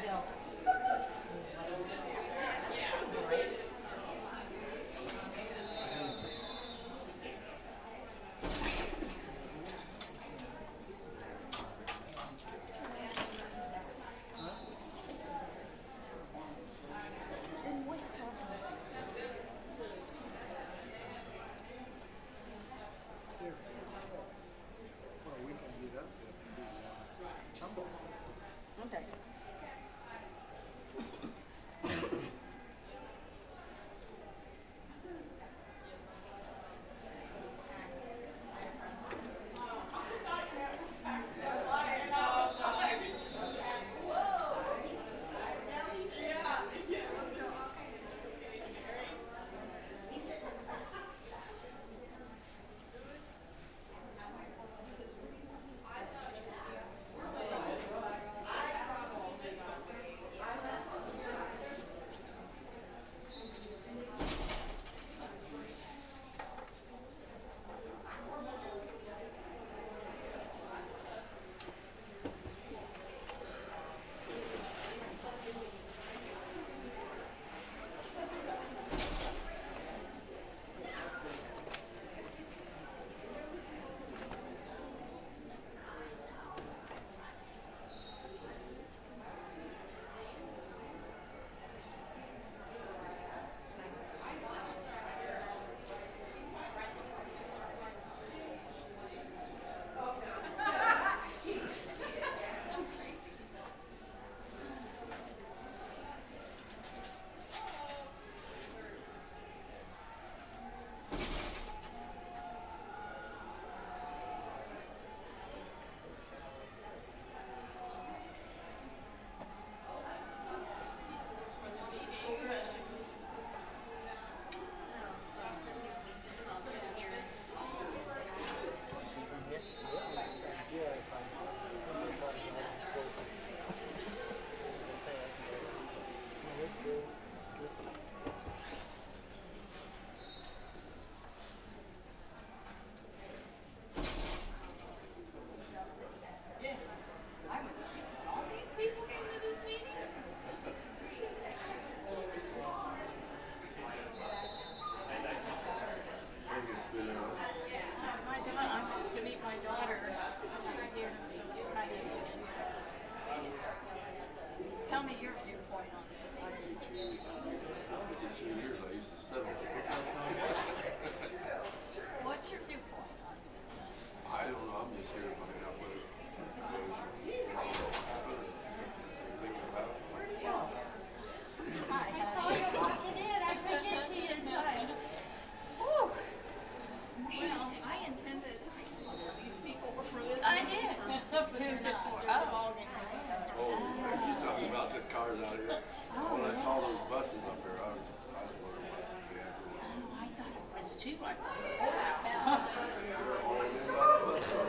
Okay. Tell me your viewpoint on this. 52 years I used to settle. What's your viewpoint on this? I don't know. I'm just here to find out whether it goes happen and thinking about it. Hi. I saw you watching it. I couldn't get to you in time. Whew. Well, I intended these people were for this. I did. Who's it for? There's a ball game. Oh, you talking about the cars out here? When I saw those buses up there, I was wondering what they had going on. Oh, I thought it was too. I thought it They're all in that bus, or-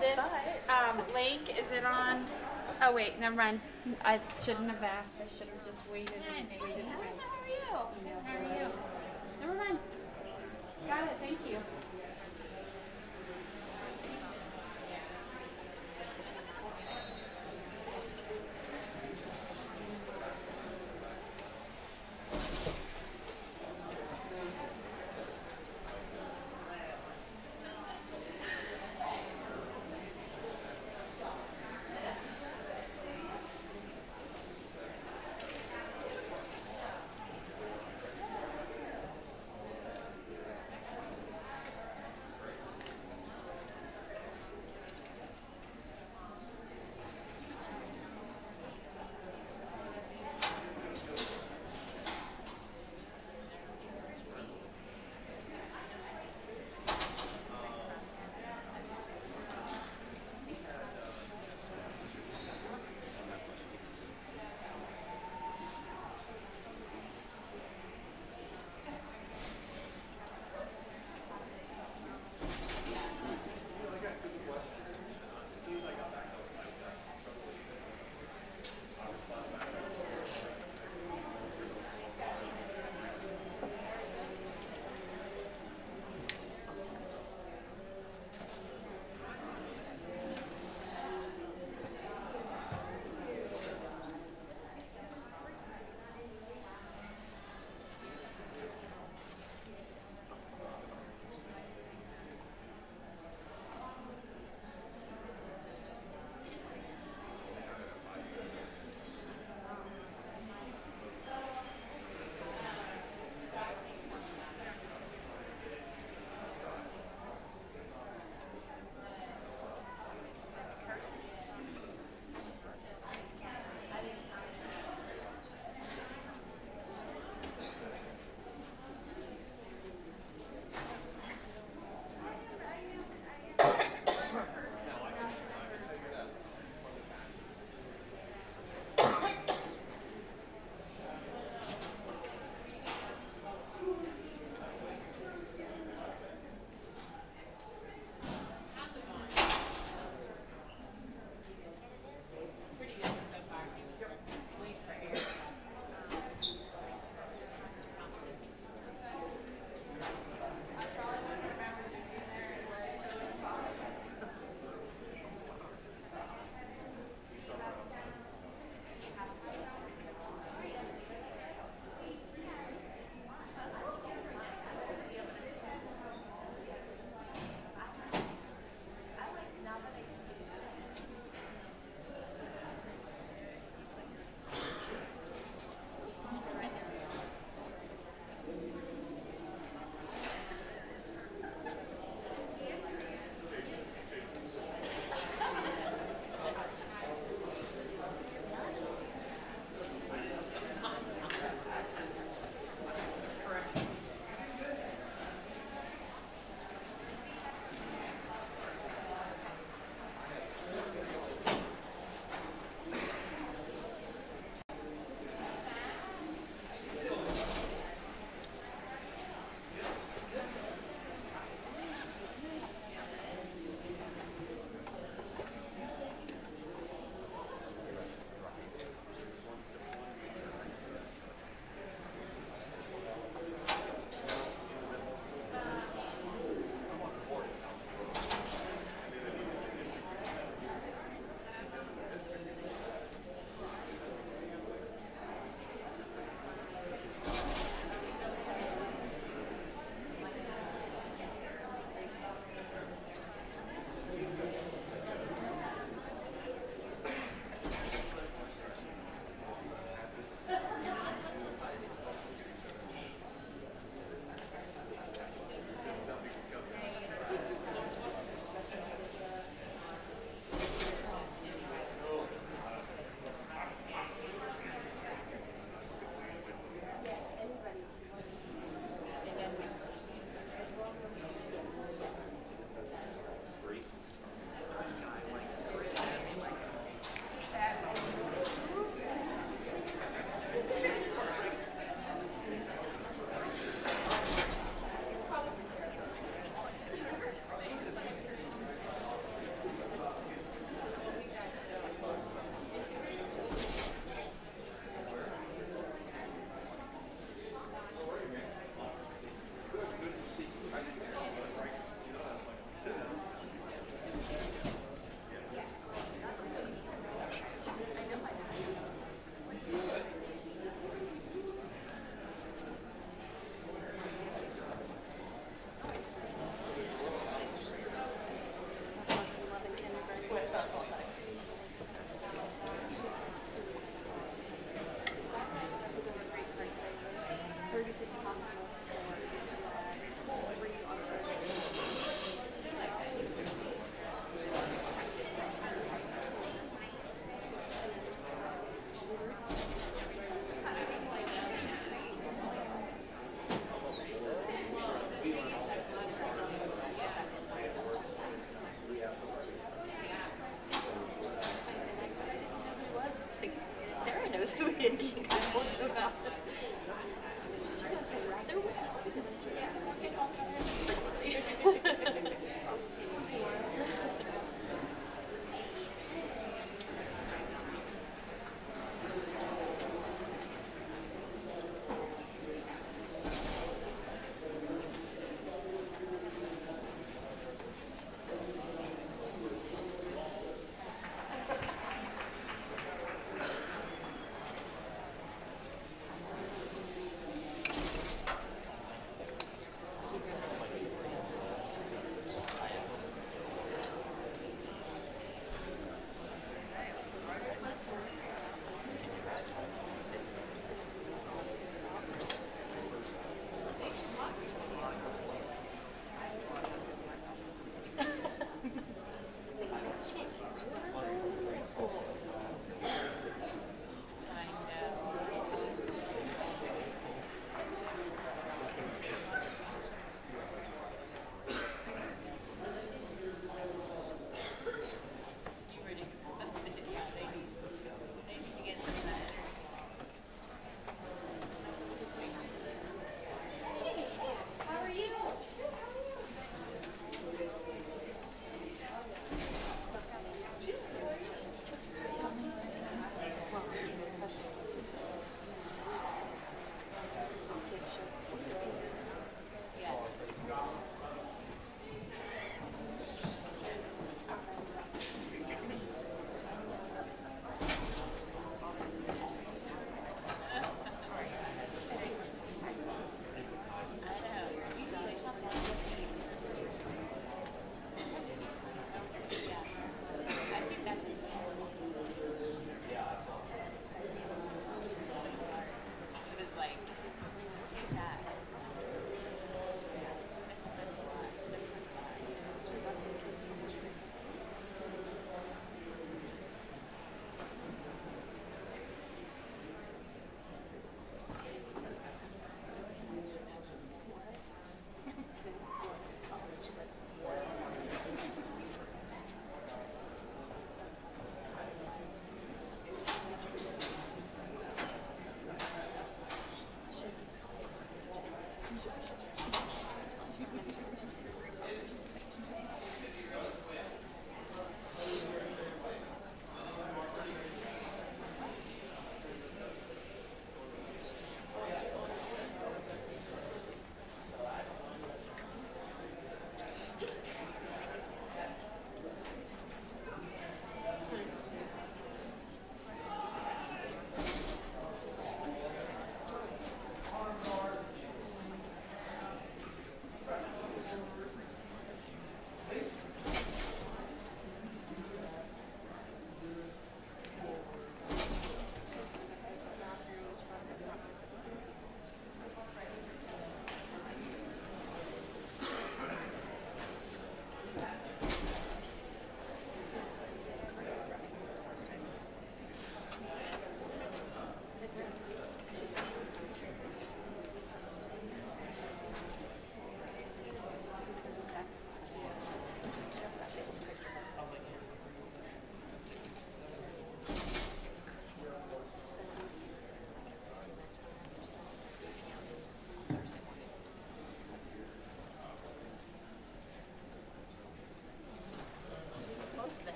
This link, is it on? Oh wait, never mind. I shouldn't have asked. I should have just waited. Hi, and Nikki. waited. How are you? How are you? Never mind. Got it. Thank you.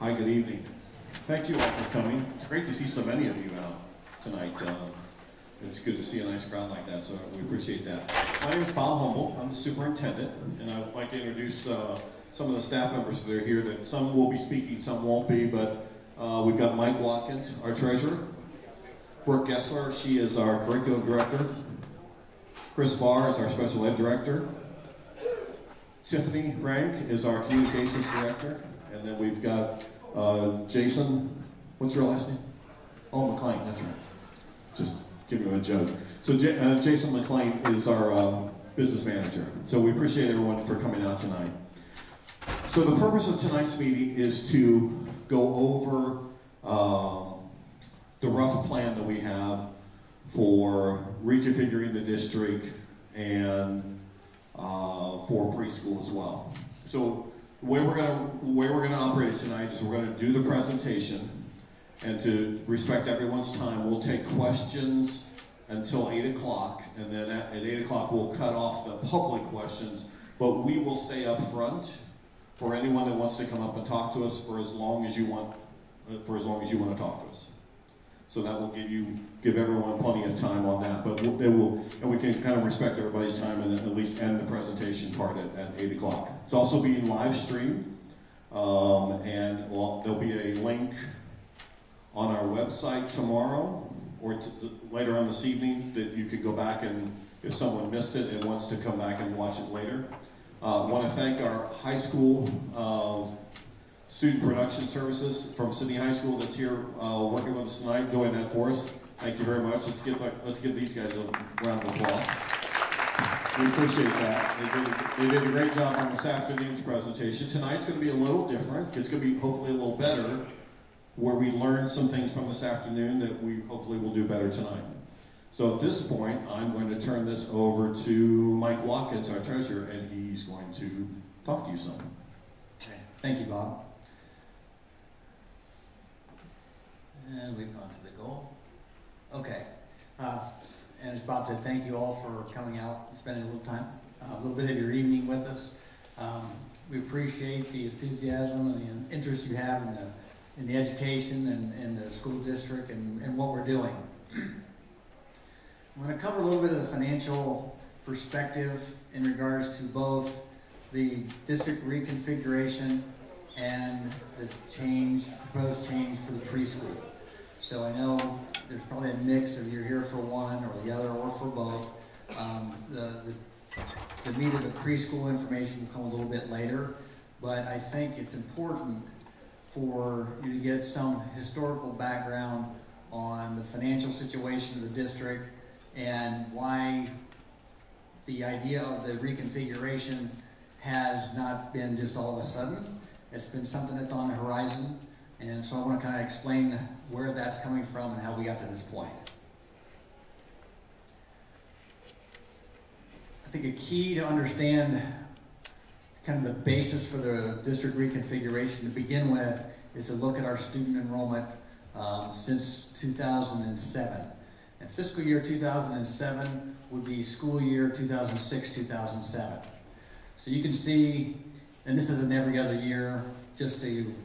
Hi, good evening. Thank you all for coming. It's great to see so many of you out tonight. It's good to see a nice crowd like that, so we appreciate that. My name is Bob Humble. I'm the superintendent, and I would like to introduce some of the staff members that are here. That some will be speaking, some won't be, but we've got Mike Watkins, our treasurer. Brooke Gessler, she is our curriculum director. Chris Barr is our special ed director. Tiffany Rank is our communications director. And then we've got Jason, what's your last name? Oh, McLean, that's right. Just giving you a joke. So Jason McLean is our business manager. So we appreciate everyone for coming out tonight. So the purpose of tonight's meeting is to go over the rough plan that we have for reconfiguring the district and for preschool as well. So the way we're gonna operate it tonight is we're gonna do the presentation, and to respect everyone's time, we'll take questions until 8 o'clock, and then at 8 o'clock we'll cut off the public questions, but we will stay up front for anyone that wants to come up and talk to us for as long as you want to talk to us. So that will give everyone plenty of time on that, but and we can kind of respect everybody's time and at least end the presentation part at 8 o'clock. It's also being live streamed, and there'll be a link on our website tomorrow or later on this evening that you could go back, and if someone missed it and wants to come back and watch it later. I want to thank our high school student production services from Sydney High School that's here working with us tonight, doing that for us. Thank you very much. Let's give these guys a round of applause. We appreciate that. They did a great job on this afternoon's presentation. Tonight's going to be a little different. It's going to be hopefully a little better, where we learned some things from this afternoon that we hopefully will do better tonight. So at this point, I'm going to turn this over to Mike Watkins, our treasurer, and he's going to talk to you some. Okay. Thank you, Bob. And we've gone to the goal. Okay. And as Bob said, thank you all for coming out and spending a little time, a little bit of your evening with us. We appreciate the enthusiasm and the interest you have in the education and the school district and what we're doing. I'm going to cover a little bit of the financial perspective in regards to both the district reconfiguration and the proposed change for the preschool. So I know there's probably a mix of you're here for one or the other or for both. The meat of the preschool information will come a little bit later, but I think it's important for you to get some historical background on the financial situation of the district and why the idea of the reconfiguration has not been just all of a sudden. It's been something that's on the horizon, and so I want to kind of explain where that's coming from and how we got to this point. I think a key to understand kind of the basis for the district reconfiguration to begin with is to look at our student enrollment since 2007. And fiscal year 2007 would be school year 2006-2007. So you can see, and this isn't every other year, just to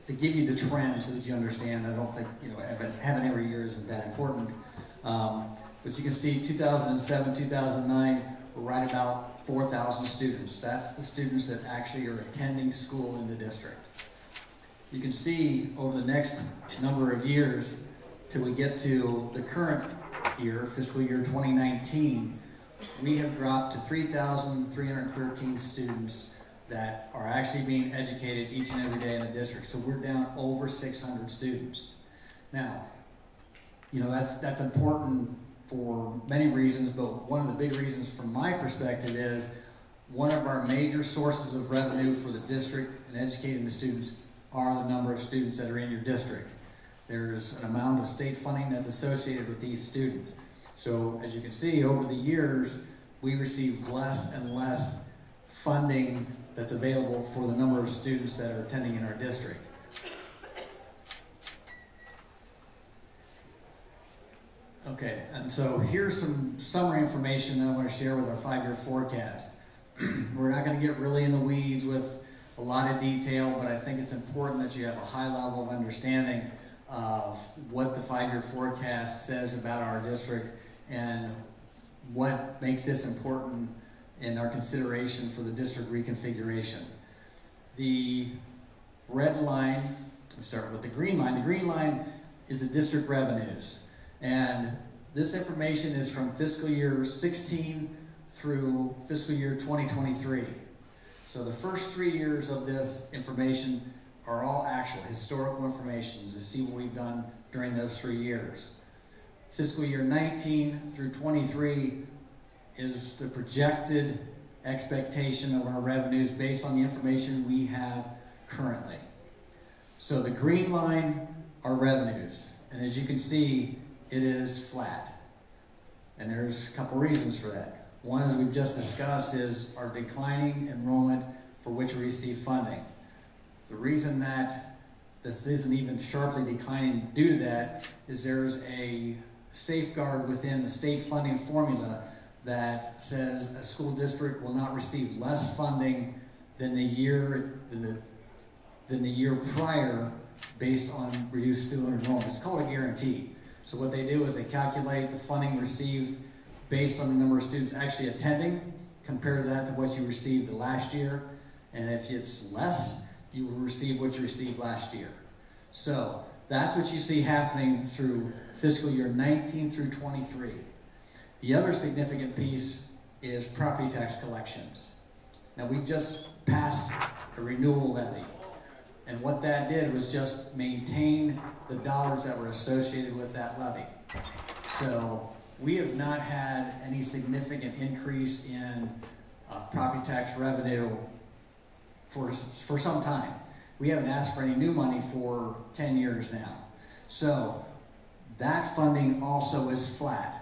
give you the trend so that you understand. I don't think, having every year isn't that important. But you can see 2007, 2009, we're right about 4,000 students. That's the students that actually are attending school in the district. You can see over the next number of years till we get to the current year, fiscal year 2019, we have dropped to 3,313 students that are actually being educated each and every day in the district. So we're down over 600 students. Now, that's important for many reasons, but one of the big reasons from my perspective is one of our major sources of revenue for the district and educating the students are the number of students that are in your district. There's an amount of state funding that's associated with these students. So as you can see, over the years, we receive less and less funding that's available for the number of students that are attending in our district. Okay, and so here's some summary information that I want to share with our 5-year forecast. We're not going to get really in the weeds with a lot of detail, but I think it's important that you have a high level of understanding of what the 5-year forecast says about our district and what makes this important in our consideration for the district reconfiguration. The red line, we start with the green line. The green line is the district revenues. And this information is from fiscal year 16 through fiscal year 2023. So the first 3 years of this information are all actual historical information to see what we've done during those 3 years. Fiscal year 19 through 23 is the projected expectation of our revenues based on the information we have currently. So the green line are revenues, and as you can see, it is flat. And there's a couple reasons for that. One, as we've just discussed, is our declining enrollment for which we receive funding. The reason that this isn't even sharply declining due to that is there's a safeguard within the state funding formula that says a school district will not receive less funding than the year prior based on reduced student enrollment. It's called a guarantee. So what they do is they calculate the funding received based on the number of students actually attending, compared to that to what you received the last year. And if it's less, you will receive what you received last year. So that's what you see happening through fiscal year 19 through 23. The other significant piece is property tax collections. Now, we just passed a renewal levy, and what that did was just maintain the dollars that were associated with that levy. So we have not had any significant increase in property tax revenue for some time. We haven't asked for any new money for 10 years now. So that funding also is flat.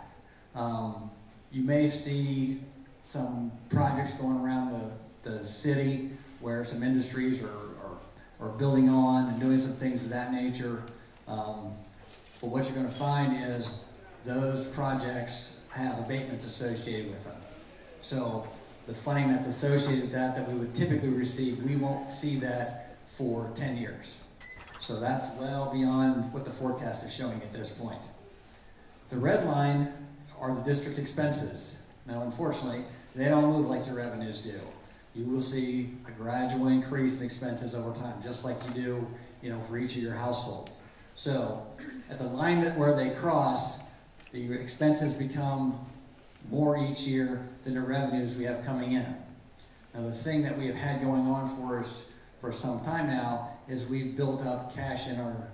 You may see some projects going around the city where some industries are building on and doing some things of that nature. But what you're going to find is those projects have abatements associated with them. So the funding that's associated with that we would typically receive, we won't see that for 10 years. So that's well beyond what the forecast is showing at this point. The red line are the district expenses. Now, unfortunately, they don't move like your revenues do. You will see a gradual increase in expenses over time, just like you do, for each of your households. So, at the alignment where they cross, the expenses become more each year than the revenues we have coming in. Now, the thing that we have had going on for us for some time now is we've built up cash in our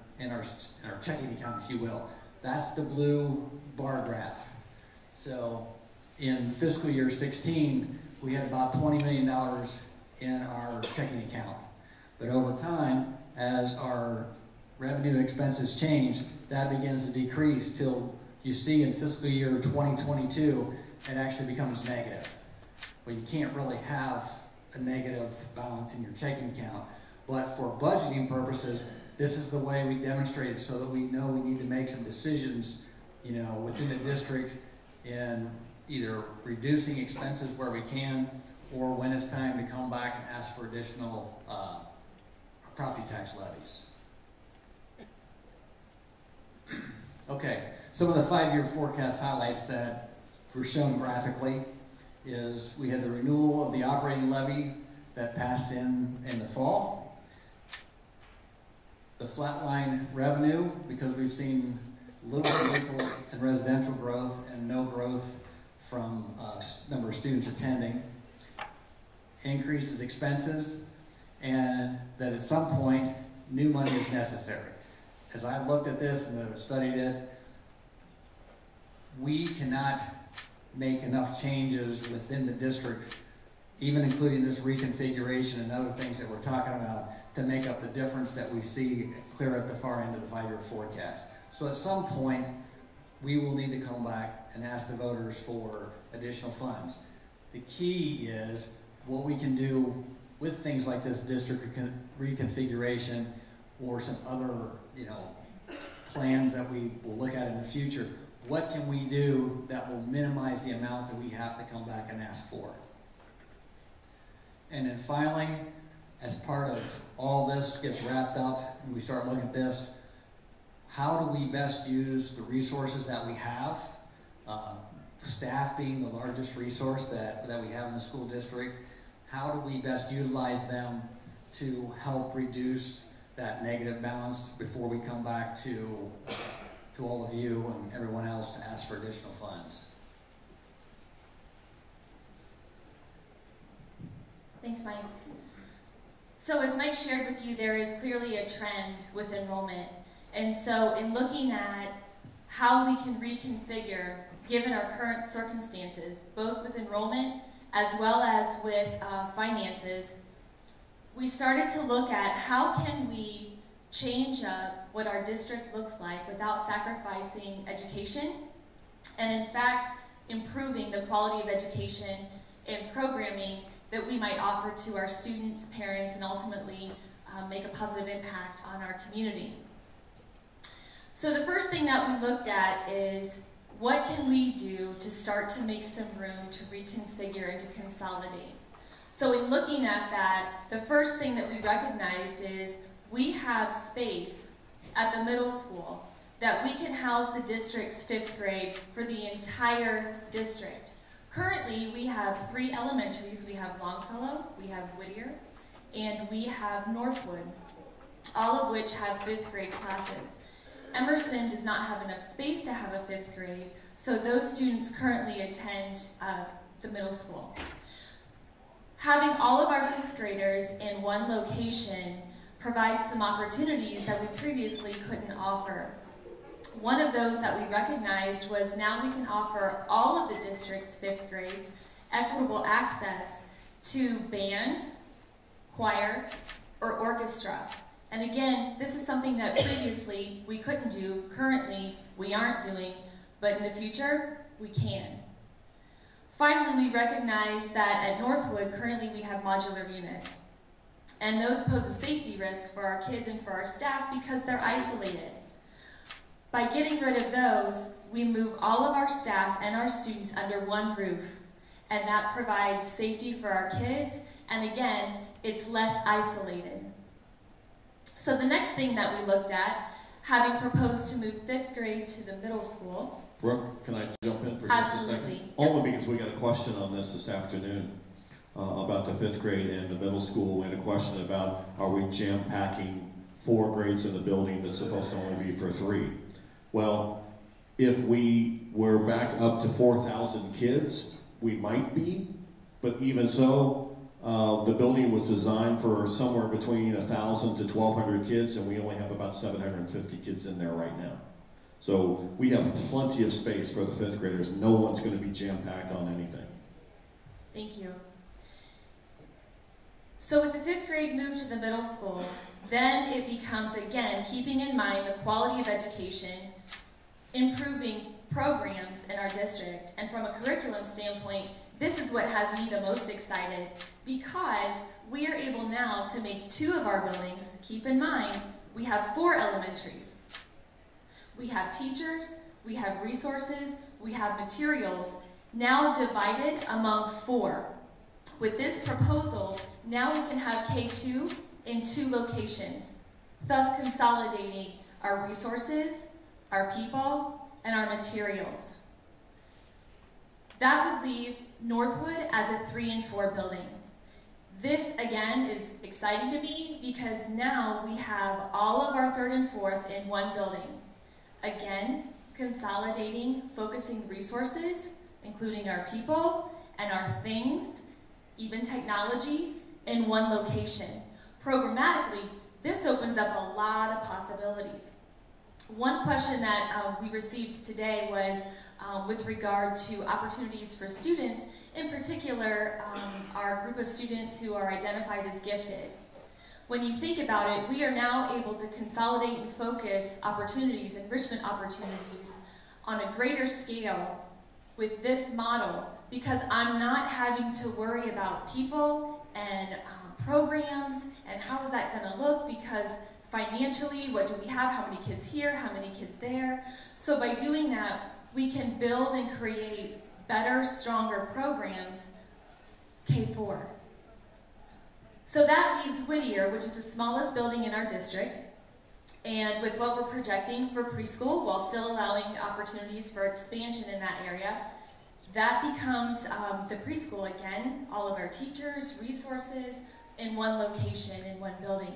checking account, if you will. That's the blue bar graph. So in fiscal year 16, we had about $20 million in our checking account. But over time, as our revenue expenses change, that begins to decrease till you see in fiscal year 2022, it actually becomes negative. Well, you can't really have a negative balance in your checking account. But for budgeting purposes, this is the way we demonstrate it so that we know we need to make some decisions, within the district in either reducing expenses where we can, or when it's time to come back and ask for additional property tax levies. Okay, some of the 5-year forecast highlights that were shown graphically is we had the renewal of the operating levy that passed in the fall. The flatline revenue, because we've seen little commercial and residential growth and no growth from number of students attending. Increases expenses, and that at some point, new money is necessary. As I've looked at this and I've studied it, we cannot make enough changes within the district, even including this reconfiguration and other things that we're talking about, to make up the difference that we see clear at the far end of the 5-year forecast. So at some point, we will need to come back and ask the voters for additional funds. The key is what we can do with things like this district reconfiguration or some other, plans that we will look at in the future. What can we do that will minimize the amount that we have to come back and ask for? And then finally, as part of all this gets wrapped up and we start looking at this, how do we best use the resources that we have? Staff being the largest resource that we have in the school district, how do we best utilize them to help reduce that negative balance before we come back to all of you and everyone else to ask for additional funds? Thanks, Mike. So as Mike shared with you, there is clearly a trend with enrollment. And so in looking at how we can reconfigure, given our current circumstances, both with enrollment as well as with finances, we started to look at how can we change up what our district looks like without sacrificing education, and in fact, improving the quality of education and programming that we might offer to our students, parents, and ultimately make a positive impact on our community. So the first thing that we looked at is, what can we do to start to make some room to reconfigure and to consolidate? So in looking at that, the first thing that we recognized is we have space at the middle school that we can house the district's 5th grade for the entire district. Currently, we have 3 elementaries. We have Longfellow, we have Whittier, and we have Northwood, all of which have 5th grade classes. Emerson does not have enough space to have a 5th grade, so those students currently attend the middle school. Having all of our 5th graders in one location provides some opportunities that we previously couldn't offer. One of those that we recognized was now we can offer all of the district's 5th grades equitable access to band, choir, or orchestra. And again, this is something that previously we couldn't do, currently we aren't doing, but in the future, we can. Finally, we recognize that at Northwood, currently we have modular units. And those pose a safety risk for our kids and for our staff because they're isolated. By getting rid of those, we move all of our staff and our students under one roof. And that provides safety for our kids, and again, it's less isolated. So the next thing that we looked at, having proposed to move 5th grade to the middle school. Brooke, can I jump in for just a second? Absolutely. Only because we got a question on this afternoon about the 5th grade and the middle school. We had a question about, are we jam-packing 4 grades in the building that's supposed to only be for 3? Well, if we were back up to 4,000 kids, we might be, but even so, the building was designed for somewhere between 1,000 to 1,200 kids, and we only have about 750 kids in there right now. So we have plenty of space for the 5th graders. No one's going to be jam-packed on anything. Thank you. So with the 5th grade move to the middle school, then it becomes, again, keeping in mind the quality of education, improving programs in our district, and from a curriculum standpoint, this is what has me the most excited, because we are able now to make 2 of our buildings. Keep in mind, we have 4 elementaries. We have teachers, we have resources, we have materials, now divided among 4. With this proposal, now we can have K2 in 2 locations, thus consolidating our resources, our people, and our materials. That would leave Northwood as a 3 and 4 building. This, again, is exciting to me because now we have all of our 3rd and 4th in one building. Again, consolidating, focusing resources, including our people and our things, even technology, in one location. Programmatically, this opens up a lot of possibilities. One question that we received today was with regard to opportunities for students, in particular our group of students who are identified as gifted. When you think about it, we are now able to consolidate and focus opportunities, enrichment opportunities, on a greater scale with this model, because I'm not having to worry about people and programs and how is that going to look, because financially, what do we have, how many kids here, how many kids there. So by doing that, we can build and create better, stronger programs K4. So that leaves Whittier, which is the smallest building in our district, and with what we're projecting for preschool, while still allowing opportunities for expansion in that area, that becomes the preschool again, all of our teachers, resources, in one location, in one building.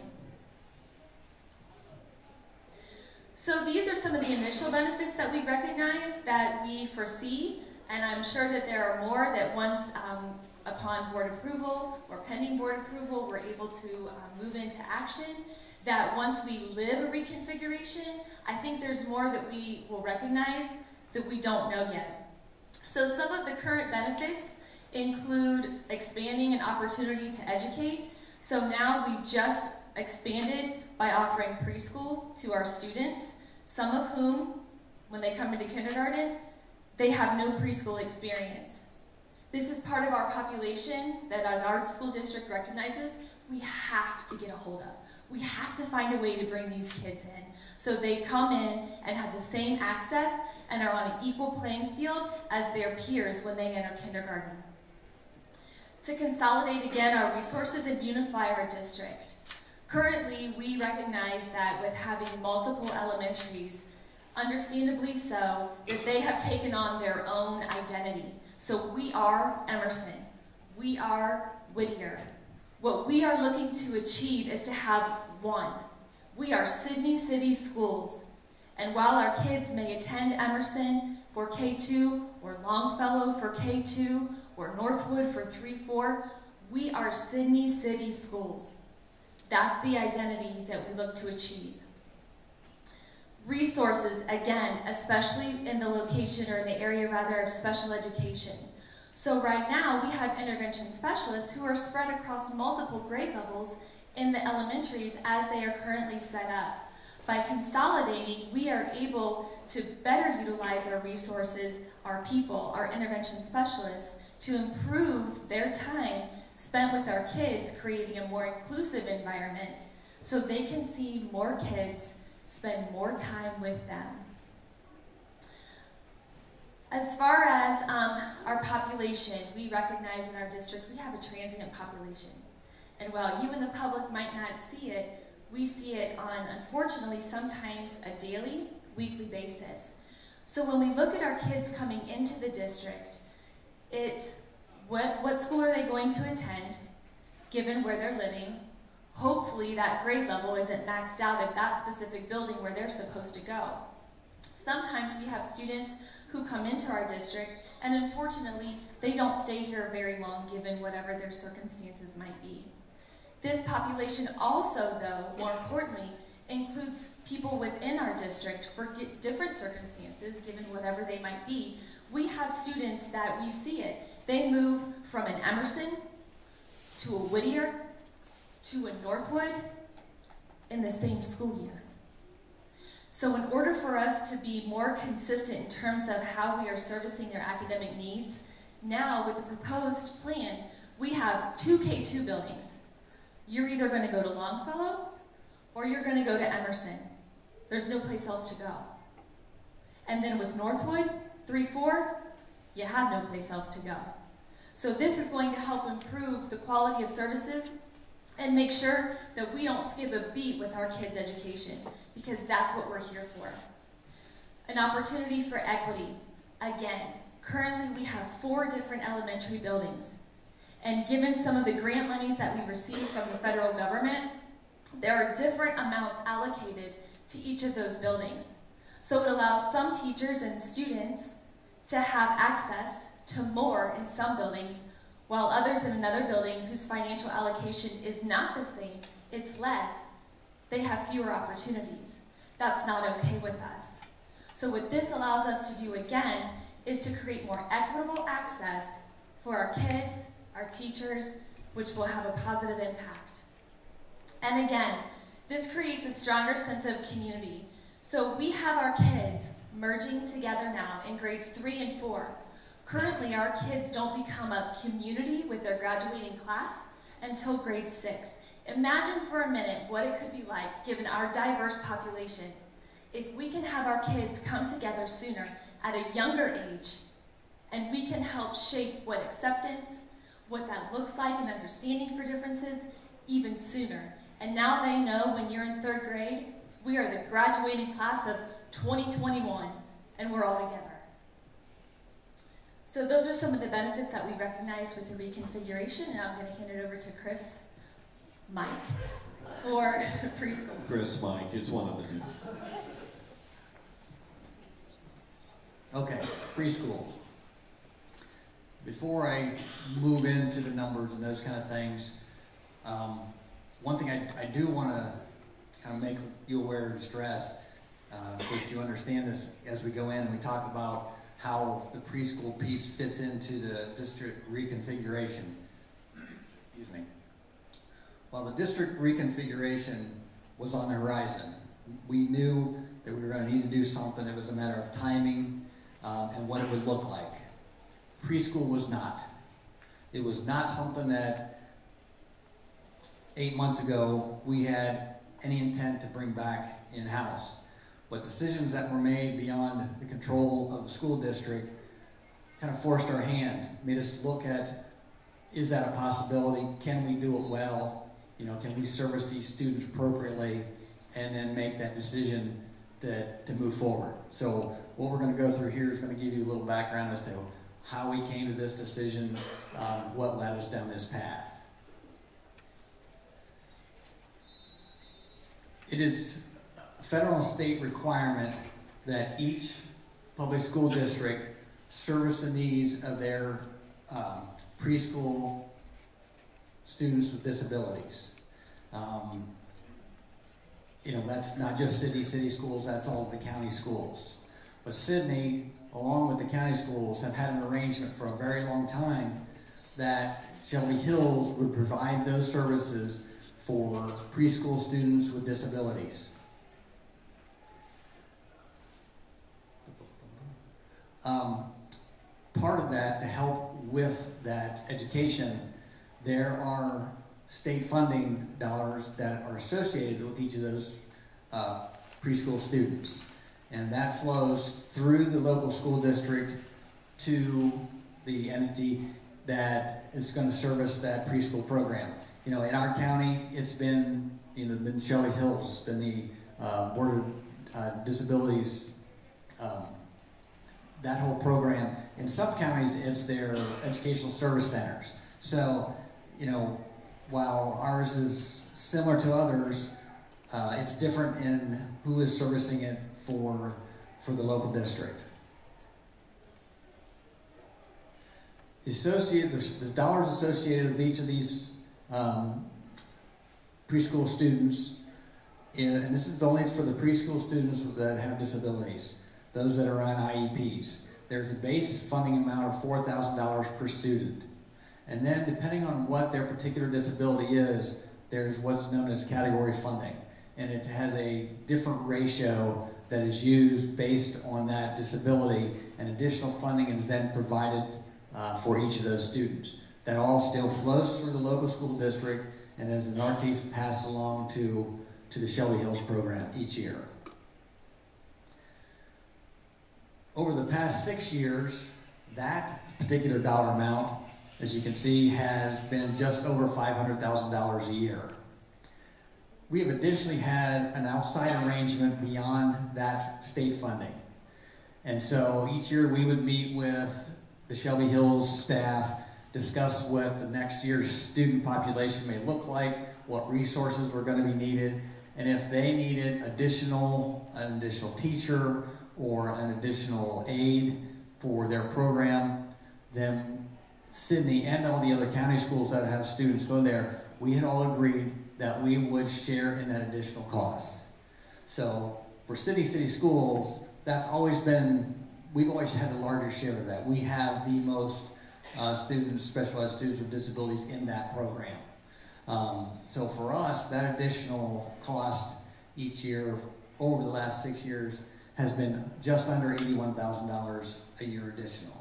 So these are some of the initial benefits that we recognize, that we foresee, and I'm sure that there are more that once upon board approval or pending board approval, we're able to move into action, that once we live a reconfiguration, I think there's more that we will recognize that we don't know yet. So some of the current benefits include expanding an opportunity to educate. So now we've just expanded by offering preschool to our students, some of whom, when they come into kindergarten, they have no preschool experience. This is part of our population that, as our school district recognizes, we have to get a hold of. We have to find a way to bring these kids in so they come in and have the same access and are on an equal playing field as their peers when they enter kindergarten. To consolidate again our resources and unify our district. Currently, we recognize that with having multiple elementaries, understandably so, that they have taken on their own identity. So we are Emerson. We are Whittier. What we are looking to achieve is to have one. We are Sydney City Schools. And while our kids may attend Emerson for K2, or Longfellow for K2, or Northwood for 3-4, we are Sydney City Schools. That's the identity that we look to achieve. Resources, again, especially in the location or in the area rather of special education. So right now we have intervention specialists who are spread across multiple grade levels in the elementaries as they are currently set up. By consolidating, we are able to better utilize our resources, our people, our intervention specialists, to improve their time spent with our kids, creating a more inclusive environment so they can see more kids, spend more time with them. As far as our population, we recognize in our district we have a transient population. And while you and the public might not see it, we see it on, unfortunately, sometimes a daily, weekly basis. So when we look at our kids coming into the district, it's what school are they going to attend, given where they're living. Hopefully that grade level isn't maxed out at that specific building where they're supposed to go. Sometimes we have students who come into our district, and unfortunately, they don't stay here very long given whatever their circumstances might be. This population also, though, more importantly, includes people within our district for different circumstances, given whatever they might be. We have students that we see it. They move from an Emerson to a Whittier to a Northwood in the same school year. So in order for us to be more consistent in terms of how we are servicing their academic needs, now with the proposed plan, we have 2 K2 buildings. You're either going to go to Longfellow or you're going to go to Emerson. There's no place else to go. And then with Northwood, 3-4, you have no place else to go. So this is going to help improve the quality of services and make sure that we don't skip a beat with our kids' education, because that's what we're here for. An opportunity for equity. Again, currently we have 4 different elementary buildings. And given some of the grant monies that we receive from the federal government, there are different amounts allocated to each of those buildings. So it allows some teachers and students to have access to more in some buildings, while others in another building whose financial allocation is not the same, it's less, they have fewer opportunities. That's not okay with us. So what this allows us to do again is to create more equitable access for our kids, our teachers, which will have a positive impact. And again, this creates a stronger sense of community. So we have our kids merging together now in grades 3 and 4. Currently, our kids don't become a community with their graduating class until grade 6. Imagine for a minute what it could be like, given our diverse population, if we can have our kids come together sooner at a younger age, and we can help shape what acceptance, what that looks like, and understanding for differences even sooner. And now they know when you're in 3rd grade, we are the graduating class of 2021, and we're all together. So those are some of the benefits that we recognize with the reconfiguration, and I'm going to hand it over to Mike, for preschool. Chris, Mike, it's one of the two. Okay, preschool. Before I move into the numbers and those kind of things, one thing I do want to kind of make you aware and stress, so that you understand this as we go in and we talk about how the preschool piece fits into the district reconfiguration. Excuse me. While the district reconfiguration was on the horizon, we knew that we were going to need to do something. It was a matter of timing and what it would look like. Preschool was not. It was not something that 8 months ago we had any intent to bring back in-house. But decisions that were made beyond the control of the school district kind of forced our hand, made us look at, is that a possibility? Can we do it well? You know, can we service these students appropriately? And then make that decision to move forward. So what we're going to go through here is going to give you a little background as to how we came to this decision, what led us down this path. It is a federal and state requirement that each public school district service the needs of their preschool students with disabilities. You know, that's not just city schools, that's all of the county schools. But Sidney, along with the county schools, have had an arrangement for a very long time that Shelby Hills would provide those services for preschool students with disabilities. Part of that, to help with that education, there are state funding dollars that are associated with each of those preschool students. And that flows through the local school district to the entity that is going to service that preschool program. You know, in our county, it's been, been Shelby Hills, it's been the Board of Disabilities, that whole program. In some counties, it's their educational service centers. So, you know, while ours is similar to others, it's different in who is servicing it for the local district. The dollars associated with each of these preschool students, and this is only for the preschool students that have disabilities, those that are on IEPs. There's a base funding amount of $4,000 per student. And then depending on what their particular disability is, there's what's known as category funding. And it has a different ratio that is used based on that disability, and additional funding is then provided for each of those students. That all still flows through the local school district, and is in our case passed along to the Shelby Hills program each year. Over the past 6 years, that particular dollar amount, as you can see, has been just over $500,000 a year. We have additionally had an outside arrangement beyond that state funding. And so each year we would meet with the Shelby Hills staff, discuss what the next year's student population may look like, what resources were going to be needed, and if they needed an additional teacher or an additional aide for their program, then Sidney and all the other county schools that have students go there, we had all agreed that we would share in that additional cost. So for city schools, that's always been, we've always had the larger share of that. We have the most students, specialized students with disabilities in that program. So for us, that additional cost each year over the last 6 years has been just under $81,000 a year additional.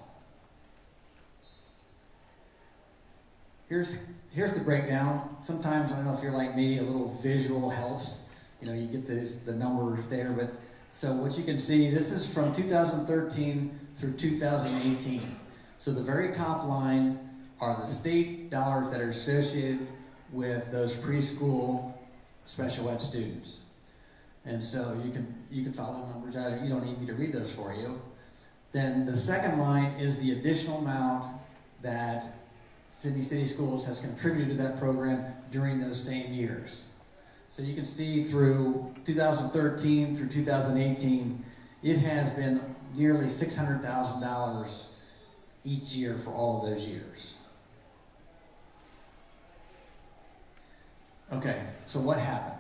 Here's the breakdown. Sometimes, I don't know if you're like me, a little visual helps. You know, you get the numbers there, but so what you can see, this is from 2013 through 2018. So the very top line are the state dollars that are associated with those preschool special ed students. And so you can follow the numbers out. You don't need me to read those for you. Then the second line is the additional amount that Sydney City Schools has contributed to that program during those same years. So you can see through 2013 through 2018, it has been nearly $600,000 each year for all of those years. Okay, so what happened?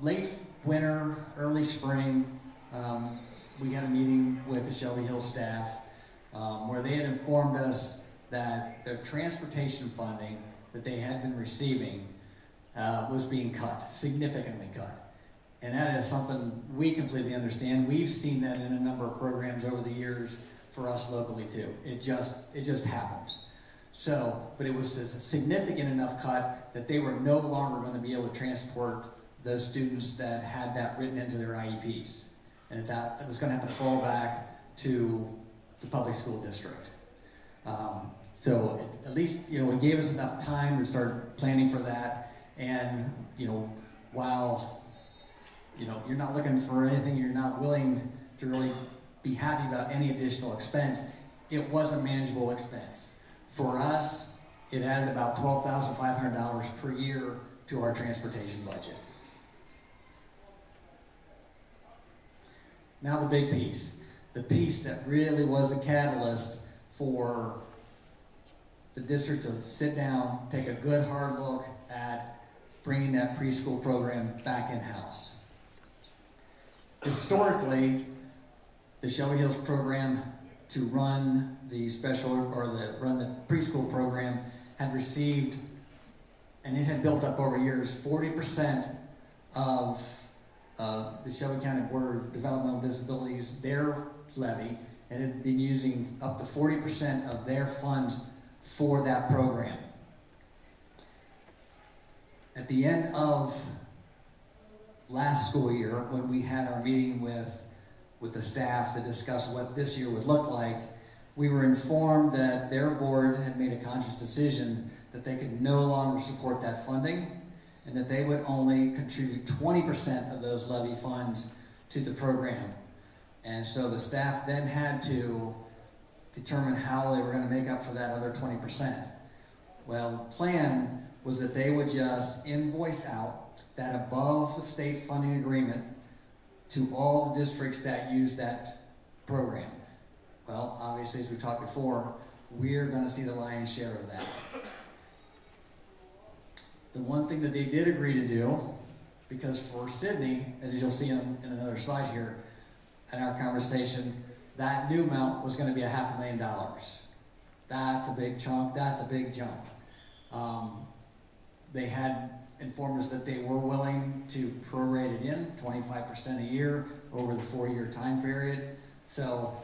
Late winter, early spring, we had a meeting with the Shelby Hill staff where they had informed us that their transportation funding that they had been receiving was being cut, significantly cut. And that is something we completely understand. We've seen that in a number of programs over the years for us locally too. It just happens. So, but it was a significant enough cut that they were no longer going to be able to transport those students that had that written into their IEPs. And that was going to have to fall back to the public school district. So at least, it gave us enough time to start planning for that. And, while, you're not looking for anything, you're not willing to really be happy about any additional expense, it was a manageable expense. For us, it added about $12,500 per year to our transportation budget. Now the big piece. The piece that really was the catalyst for the district to sit down, take a good hard look at bringing that preschool program back in-house. Historically, the Shelby Hills program to run the run the preschool program had received, and it had built up over years, 40% of the Shelby County Board of Developmental Disabilities, their levy, and had been using up to 40% of their funds for that program. At the end of last school year, when we had our meeting with the staff to discuss what this year would look like, we were informed that their board had made a conscious decision that they could no longer support that funding and that they would only contribute 20% of those levy funds to the program. And so the staff then had to determine how they were going to make up for that other 20%. Well, the plan was that they would just invoice out that above the state funding agreement to all the districts that use that program. Well, obviously, as we talked before, we're going to see the lion's share of that. The one thing that they did agree to do, because for Sydney, as you'll see in another slide here, in our conversation, that new amount was going to be $500,000. That's a big chunk, that's a big jump. They had informed us that they were willing to prorate it in 25% a year over the 4-year time period. So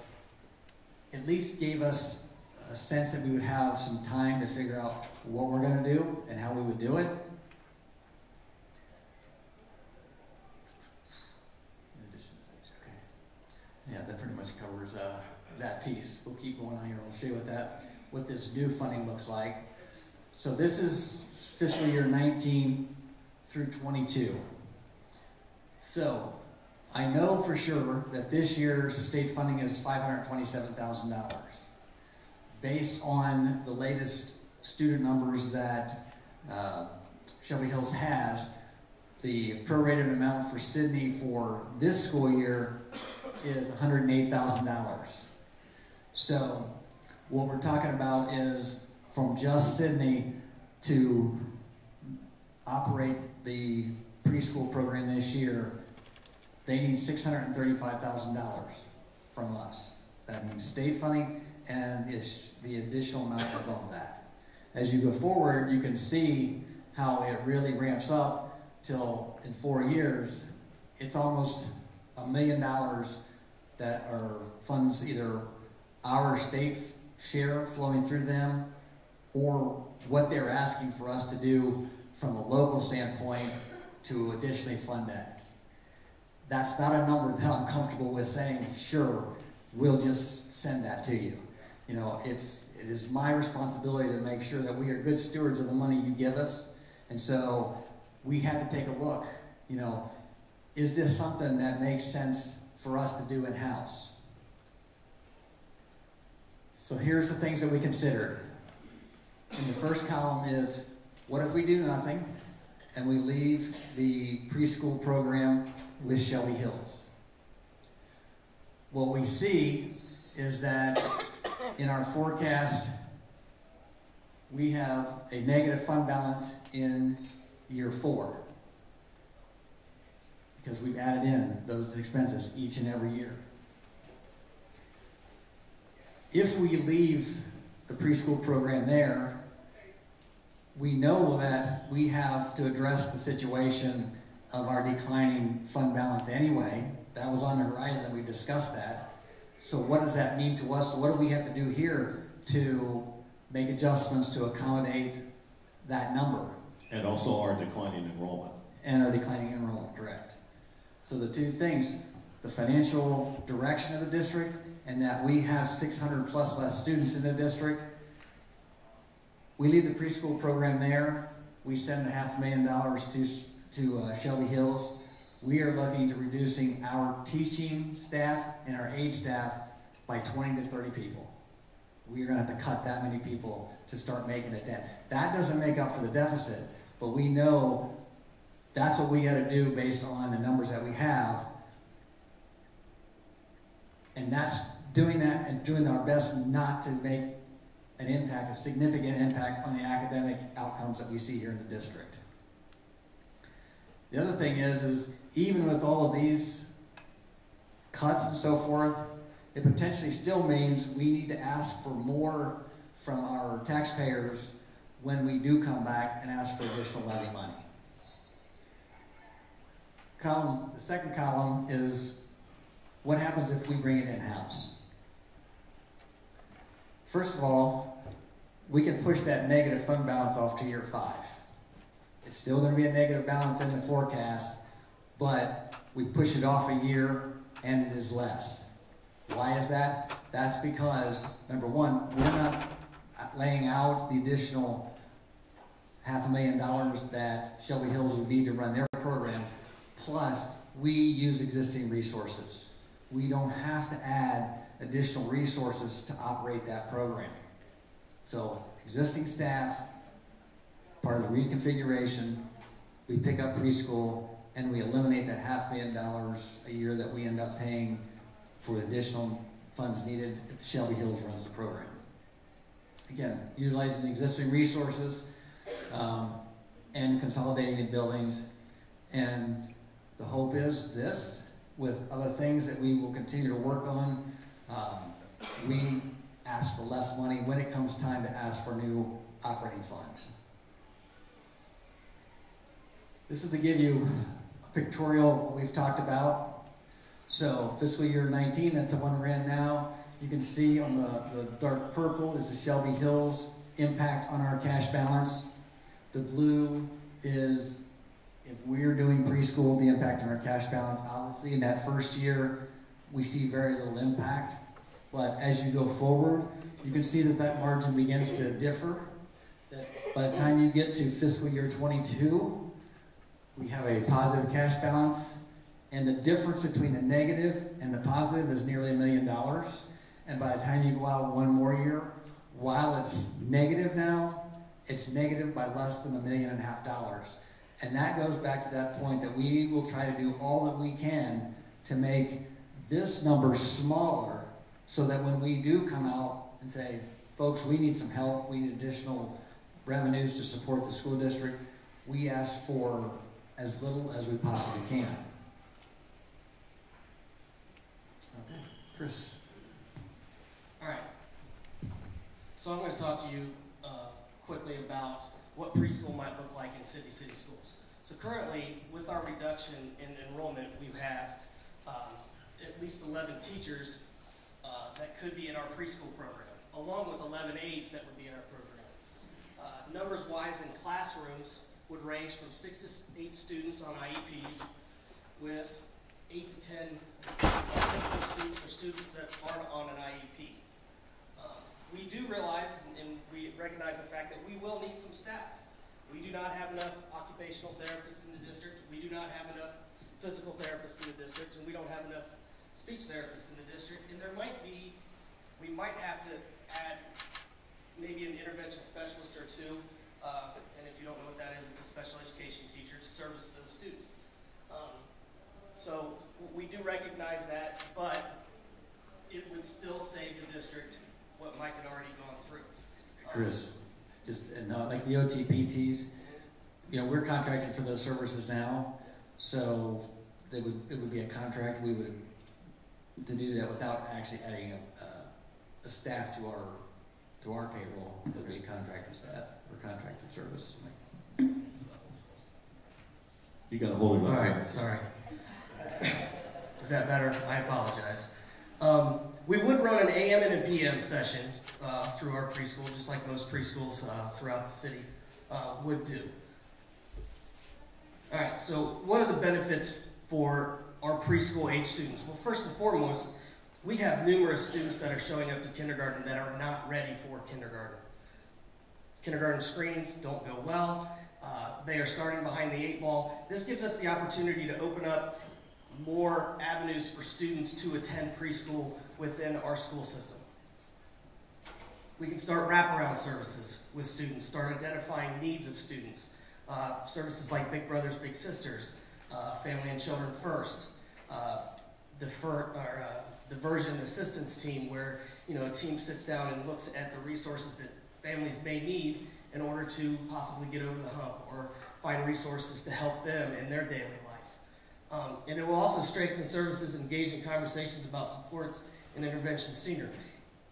at least gave us a sense that we would have some time to figure out what we're going to do and how we would do it. Yeah, that pretty much covers that piece. We'll keep going on here. We'll show you what this new funding looks like. So this is fiscal year 19 through 22. So I know for sure that this year's state funding is $527,000. Based on the latest student numbers that Shelby Hills has, the prorated amount for Sydney for this school year is $108,000. So what we're talking about is from just Sydney to operate the preschool program this year, they need $635,000 from us. That means state funding and it's the additional amount above that. As you go forward, you can see how it really ramps up till in 4 years, it's almost $1 million that are funds, either our state share flowing through them or what they're asking for us to do from a local standpoint to additionally fund that. That's not a number that I'm comfortable with saying, sure, we'll just send that to you. You know, it's it is my responsibility to make sure that we are good stewards of the money you give us. And so we had to take a look, you know, is this something that makes sense for us to do in-house? So here's the things that we considered. In the first column is, what if we do nothing and we leave the preschool program with Shelby Hills? What we see is that in our forecast, we have a negative fund balance in year 4 because we've added in those expenses each and every year. If we leave the preschool program there, we know that we have to address the situation of our declining fund balance anyway. That was on the horizon, we discussed that. So what does that mean to us? So what do we have to do here to make adjustments to accommodate that number? And also our declining enrollment. And our declining enrollment, correct. So the two things, the financial direction of the district and that we have 600 plus less students in the district. We leave the preschool program there. We send $500,000 to Shelby Hills. We are looking to reducing our teaching staff and our aid staff by 20 to 30 people. We are going to have to cut that many people to start making a dent. That doesn't make up for the deficit, but we know that's what we got to do based on the numbers that we have. And that's doing that and doing our best not to make an impact, a significant impact on the academic outcomes that we see here in the district. The other thing is even with all of these cuts and so forth, it potentially still means we need to ask for more from our taxpayers when we do come back and ask for additional levy money. The second column is what happens if we bring it in-house? First of all, we can push that negative fund balance off to year 5. It's still going to be a negative balance in the forecast, but we push it off a year and it is less. Why is that? That's because, number one, we're not laying out the additional $500,000 that Shelby Hills would need to run their program, plus we use existing resources. We don't have to add additional resources to operate that program. So existing staff, part of the reconfiguration, we pick up preschool and we eliminate that $500,000 a year that we end up paying for additional funds needed if Shelby Hills runs the program. Again, utilizing existing resources and consolidating in buildings. And the hope is this, with other things that we will continue to work on, we ask for less money when it comes time to ask for new operating funds. This is to give you a pictorial of what we've talked about. So fiscal year 19, that's the one we're in now. You can see on the dark purple is the Shelby Hills impact on our cash balance. The blue is if we're doing preschool, the impact on our cash balance. Obviously in that first year, we see very little impact. But as you go forward, you can see that that margin begins to differ. That by the time you get to fiscal year 22, we have a positive cash balance. And the difference between the negative and the positive is nearly $1 million. And by the time you go out one more year, while it's negative now, it's negative by less than $1.5 million. And that goes back to that point that we will try to do all that we can to make this number smaller so that when we do come out and say, folks, we need some help, we need additional revenues to support the school district, we ask for as little as we possibly can. Okay, Chris. All right. So I'm going to talk to you quickly about what preschool might look like in city schools. So currently, with our reduction in enrollment, we have at least 11 teachers that could be in our preschool program, along with 11 aides that would be in our program. Numbers-wise, in classrooms would range from 6 to 8 students on IEPs, with 8 to 10 typical students or students that aren't on an IEP. we do realize and we recognize the fact that we will need some staff. We do not have enough occupational therapists in the district. We do not have enough physical therapists in the district, and we don't have enough speech therapists in the district. And we might have to add maybe an intervention specialist or two. And if you don't know what that is, it's a special education teacher to service those students. So we do recognize that, but it would still save the district what Mike had already gone through. Chris, like the OTPTs, we're contracted for those services now, so it would be a contract. We would to do that without actually adding a staff to our payroll. It would be a contractor staff or contracted service. You got to hold it. All right, sorry. Is that better? I apologize. We would run an AM and a PM session through our preschool, just like most preschools throughout the city would do. All right, so what are the benefits for our preschool age students? Well, first and foremost, we have numerous students that are showing up to kindergarten that are not ready for kindergarten. Kindergarten screenings don't go well. They are starting behind the 8 ball. This gives us the opportunity to open up more avenues for students to attend preschool within our school system. We can start wraparound services with students, start identifying needs of students. Services like Big Brothers, Big Sisters, Family and Children First, diversion assistance team, where a team sits down and looks at the resources that families may need in order to possibly get over the hump or find resources to help them in their daily life. And it will also strengthen services and engage in conversations about supports and intervention senior.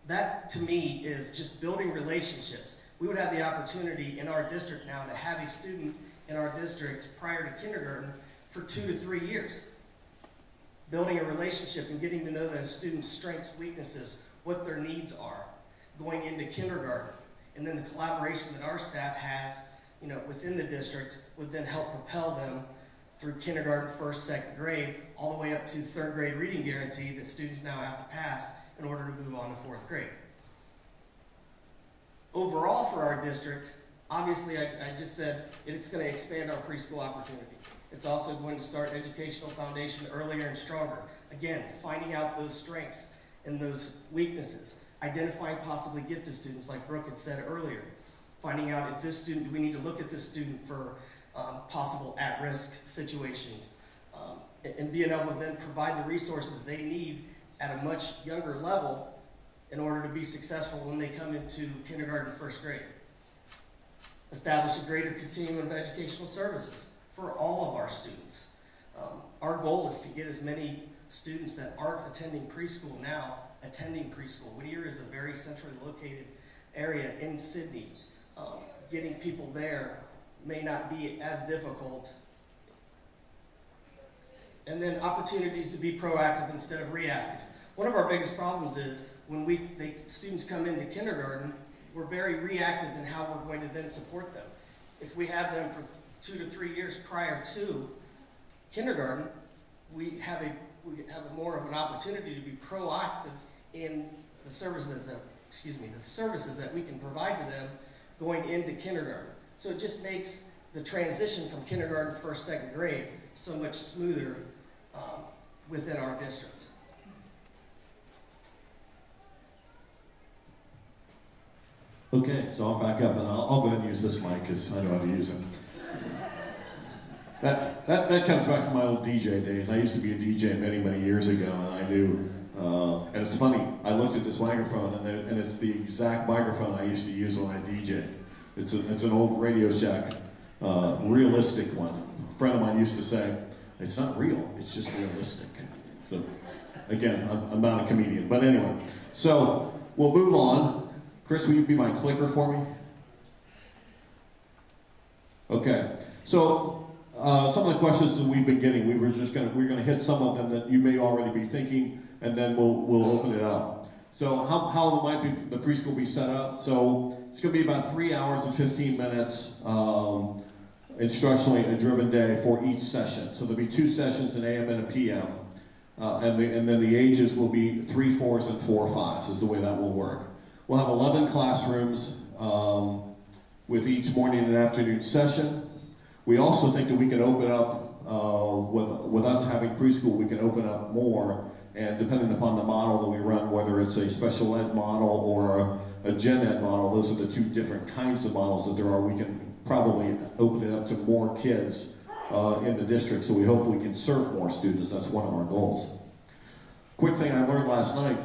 That, to me, is just building relationships. We would have the opportunity in our district now to have a student in our district prior to kindergarten for 2 to 3 years. Building a relationship and getting to know those students' strengths, weaknesses, what their needs are, going into kindergarten. And then the collaboration that our staff has, within the district would then help propel them through kindergarten, 1st, 2nd grade, all the way up to 3rd grade reading guarantee that students now have to pass in order to move on to 4th grade. Overall for our district, obviously I just said it's going to expand our preschool opportunity. It's also going to start an educational foundation earlier and stronger. Again, finding out those strengths and those weaknesses, identifying possibly gifted students like Brooke had said earlier, finding out if this student, do we need to look at this student for possible at-risk situations, and being able to then provide the resources they need at a much younger level in order to be successful when they come into kindergarten, 1st grade. Establish a greater continuum of educational services for all of our students. Our goal is to get as many students that aren't attending preschool now attending preschool. Whittier is a very centrally located area in Sydney. Getting people there may not be as difficult. And then opportunities to be proactive instead of reactive. One of our biggest problems is when students come into kindergarten, we're very reactive in how we're going to then support them. If we have them for 2 to 3 years prior to kindergarten, we have more of an opportunity to be proactive in the services that we can provide to them going into kindergarten. So it just makes the transition from kindergarten to 1st, 2nd grade so much smoother within our district. Okay, so I'll back up and I'll go ahead and use this mic because I know how to use it. That comes back from my old DJ days. I used to be a DJ many, many years ago, and I knew, and it's funny, I looked at this microphone and it's the exact microphone I used to use when I DJ. It's an old Radio Shack, realistic one. A friend of mine used to say, it's not real, it's just realistic. So, again, I'm not a comedian, but anyway. So, we'll move on. Chris, will you be my clicker for me? Okay. So, some of the questions that we've been getting, we're gonna hit some of them that you may already be thinking, and then we'll open it up. So, how might the preschool be set up? So, it's gonna be about 3 hours and 15 minutes, instructionally a driven day for each session. So there'll be 2 sessions, an AM and a PM, and then the ages will be 3 4s and 4 5s is the way that will work. We'll have 11 classrooms with each morning and afternoon session. We also think that we can open up, with us having preschool, we can open up more, and depending upon the model that we run, whether it's a special ed model or a gen ed model, those are the two different kinds of models that there are. We can probably open it up to more kids in the district, so we hope we can serve more students. That's one of our goals. Quick thing I learned last night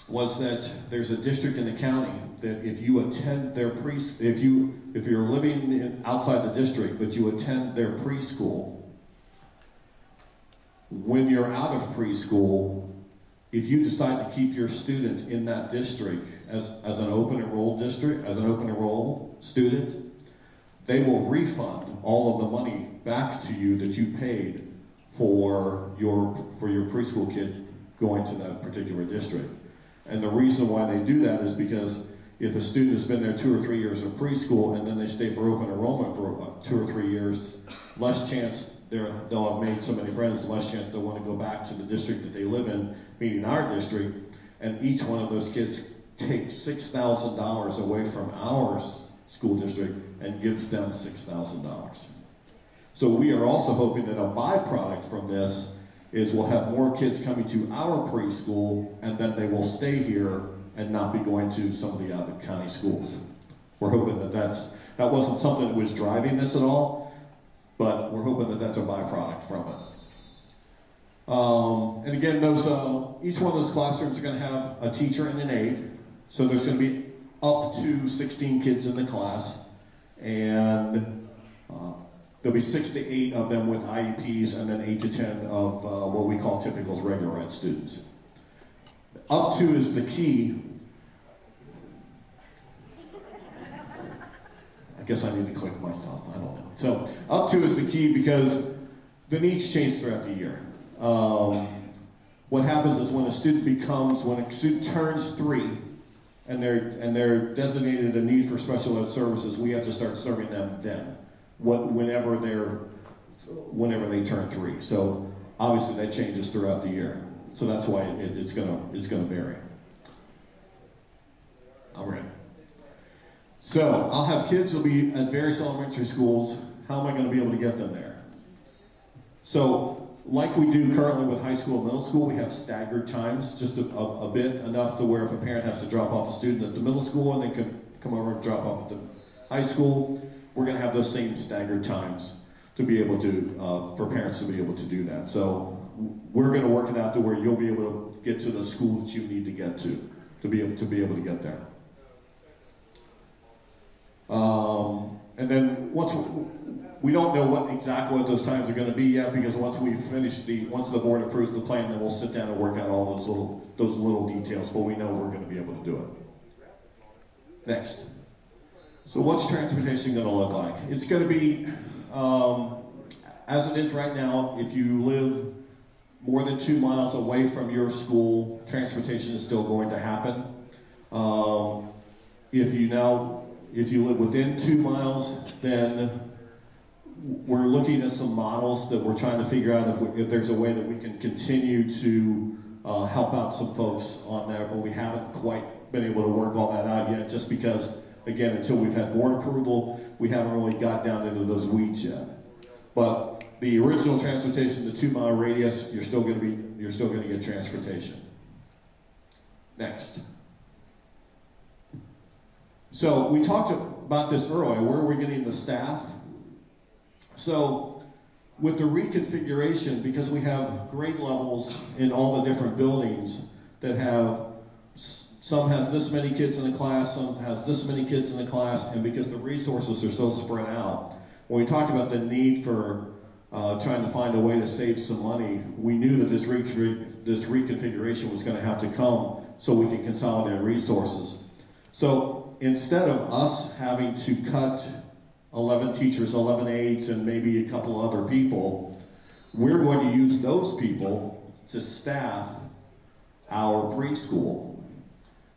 was that there's a district in the county that if you attend their if you're living outside the district but you attend their preschool, when you're out of preschool, if you decide to keep your student in that district as an open enrolled district, as an open enrolled student, they will refund all of the money back to you that you paid for your preschool kid going to that particular district. And the reason why they do that is because if a student has been there 2 or 3 years in preschool and then they stay for open enrollment for 2 or 3 years, less chance they'll have made so many friends, less chance they'll want to go back to the district that they live in, meaning our district, and each one of those kids takes $6,000 away from our school district and gives them $6,000. So we are also hoping that a byproduct from this is we'll have more kids coming to our preschool, and then they will stay here and not be going to some of the other county schools. We're hoping that that wasn't something that was driving this at all, but we're hoping that that's a byproduct from it. And again, each one of those classrooms are going to have a teacher and an aide, so there's going to be up to 16 kids in the class, and there'll be 6 to 8 of them with IEPs, and then 8 to 10 of what we call typical regular ed students. Up to is the key. I guess I need to click myself, I don't know. So up to is the key because the needs change throughout the year. What happens is when a student turns 3 and they're designated a need for special ed services, we have to start serving them then. Whenever they turn 3. So obviously that changes throughout the year. So that's why it's gonna vary. All right. So I'll have kids who'll be at various elementary schools. How am I going to be able to get them there? So like we do currently with high school and middle school, we have staggered times, just a bit enough to where if a parent has to drop off a student at the middle school and they can come over and drop off at the high school, we're going to have those same staggered times to be able to, for parents to be able to do that. So we're going to work it out to where you'll be able to get to the school that you need to get to be able to get there. And then once we don't know exactly what those times are going to be yet, because once the board approves the plan, then we'll sit down and work out all those little details. But we know we're going to be able to do it. Next. So what's transportation going to look like? It's going to be, as it is right now, if you live more than 2 miles away from your school, transportation is still going to happen. If you live within 2 miles, then we're looking at some models that we're trying to figure out if there's a way that we can continue to help out some folks on there, but we haven't quite been able to work all that out yet, just because, again, until we've had board approval, we haven't really got down into those weeds yet. But the original transportation, the 2 mile radius, you're still going to get transportation. Next. So we talked about this earlier. Where are we getting the staff? So with the reconfiguration, because we have grade levels in all the different buildings that have, some has this many kids in the class, some has this many kids in the class, and because the resources are so spread out, when we talked about the need for trying to find a way to save some money, we knew that this reconfiguration was going to have to come so we can consolidate resources. So instead of us having to cut 11 teachers, 11 aides, and maybe a couple other people, we're going to use those people to staff our preschool.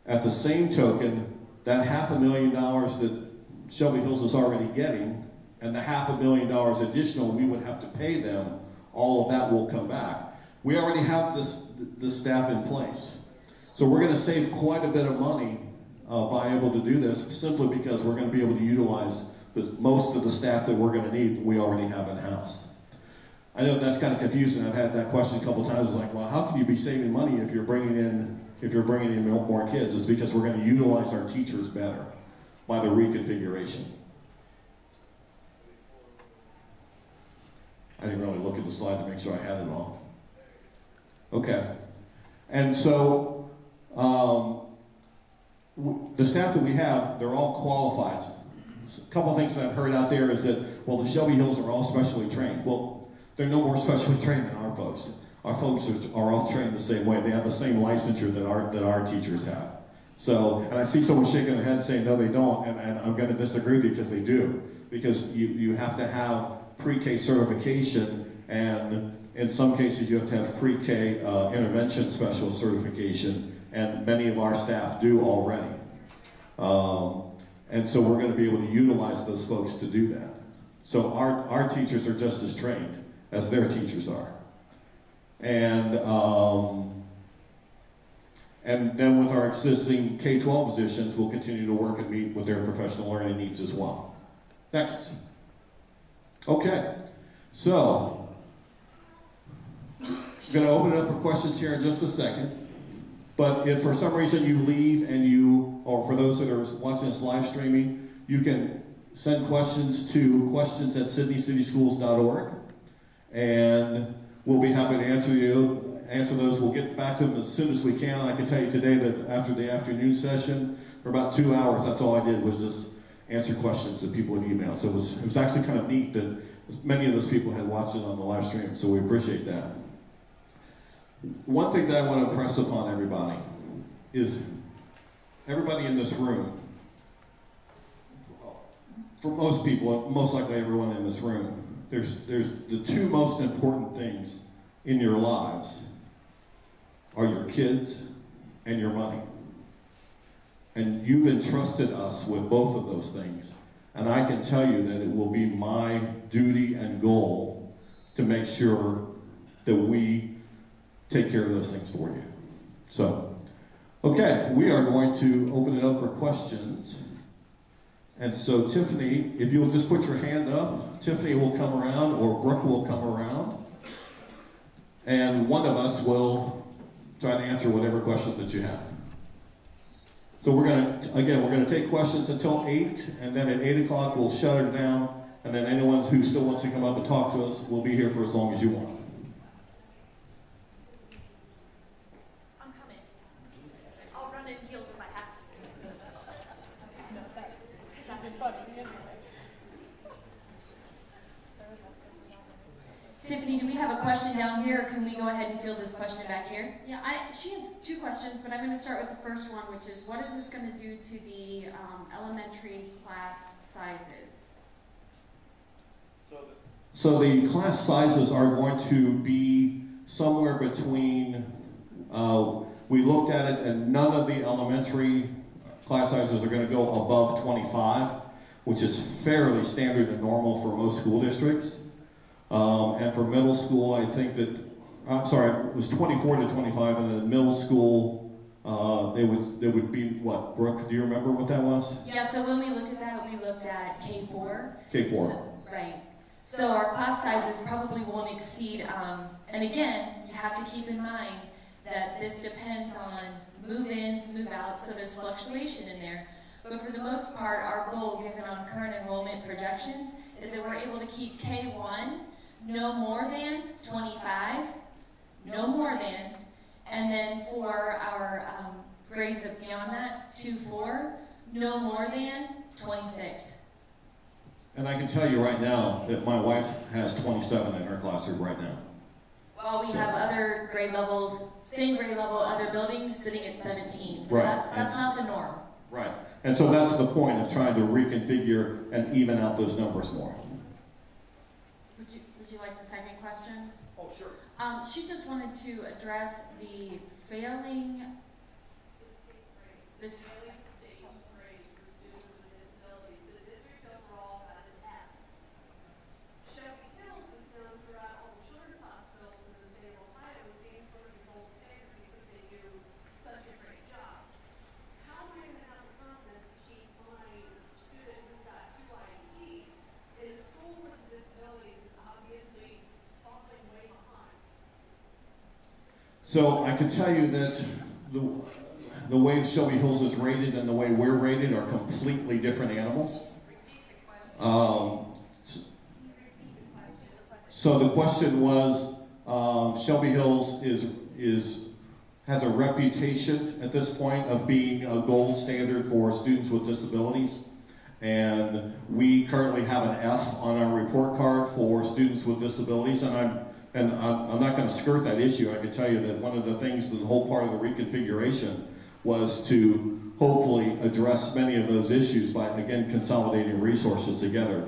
At the same token, that $500,000 that Shelby Hills is already getting, and the $500,000 additional we would have to pay them, all of that will come back. We already have this staff in place. So we're going to save quite a bit of money by able to do this simply because we're going to be able to utilize most of the staff that we're going to need we already have in-house. I know that's kind of confusing. I've had that question a couple times, like, well, how can you be saving money if you're bringing in more kids? It's because we're going to utilize our teachers better by the reconfiguration. I didn't really look at the slide to make sure I had it all. Okay. And so the staff that we have, they're all qualified. A couple of things that I've heard out there is that, well, the Shelby Hills are all specially trained. Well, they're no more specially trained than our folks. Our folks are all trained the same way. They have the same licensure that our teachers have. So, and I see someone shaking their head saying, no, they don't, and I'm going to disagree with you because they do. Because you have to have pre-K certification, and in some cases you have to have pre-K intervention specialist certification, and many of our staff do already. And so we're going to be able to utilize those folks to do that. So our teachers are just as trained as their teachers are. And then with our existing K-12 positions, we'll continue to work and meet with their professional learning needs as well. Next. Okay, so I'm going to open it up for questions here in just a second. But if for some reason you leave and or for those that are watching this live streaming, you can send questions to questions@sydneycityschools.org, and we'll be happy to answer those. We'll get back to them as soon as we can. I can tell you today that after the afternoon session, for about 2 hours, that's all I did was just answer questions that people had emailed. So it was actually kind of neat that many of those people had watched it on the live stream, so we appreciate that. One thing that I want to impress upon everybody is everybody in this room, for most people, most likely everyone in this room, there's the two most important things in your lives are your kids and your money. And you've entrusted us with both of those things. And I can tell you that it will be my duty and goal to make sure that we take care of those things for you. So, okay, we are going to open it up for questions. And so Tiffany, if you'll just put your hand up, Tiffany will come around or Brooke will come around. And one of us will try to answer whatever question that you have. So we're going to take questions until 8, and then at 8 o'clock we'll shut it down, and then anyone who still wants to come up and talk to us will be here for as long as you want. I'm coming. I'll run in heels if I have to. No, that's funny. Tiffany, do we have a question down here, or can we go ahead and field this question back here? Yeah, she has 2 questions, but I'm going to start with the first one, which is, what is this going to do to the elementary class sizes? So the class sizes are going to be somewhere between, we looked at it, and none of the elementary class sizes are going to go above 25, which is fairly standard and normal for most school districts. And for middle school, I think that, it was 24 to 25, and then middle school, they would be, what, Brooke, do you remember what that was? Yeah, so when we looked at that, we looked at K4. K4. So, right. So our class sizes probably won't exceed, and again, you have to keep in mind that this depends on move-ins, move-outs, so there's fluctuation in there. But for the most part, our goal, given on current enrollment projections, is that we're able to keep K1 no more than 25, no more than, and then for our grades beyond that, 2-4, no more than 26. And I can tell you right now that my wife has 27 in her classroom right now. Well, we have other grade levels, same grade level, other buildings sitting at 17. So right. that's not the norm. Right. And so that's the point of trying to reconfigure and even out those numbers more. Would you like the second question? Oh, sure. She just wanted to address the failing this. Such a great job. How am I going to have a So I can tell you that the way Shelby Hills is rated and the way we're rated are completely different animals. So the question was, Shelby Hills has a reputation at this point of being a gold standard for students with disabilities. And we currently have an F on our report card for students with disabilities. And I'm not going to skirt that issue. I can tell you that one of the things, the whole part of the reconfiguration was to hopefully address many of those issues by, again, consolidating resources together.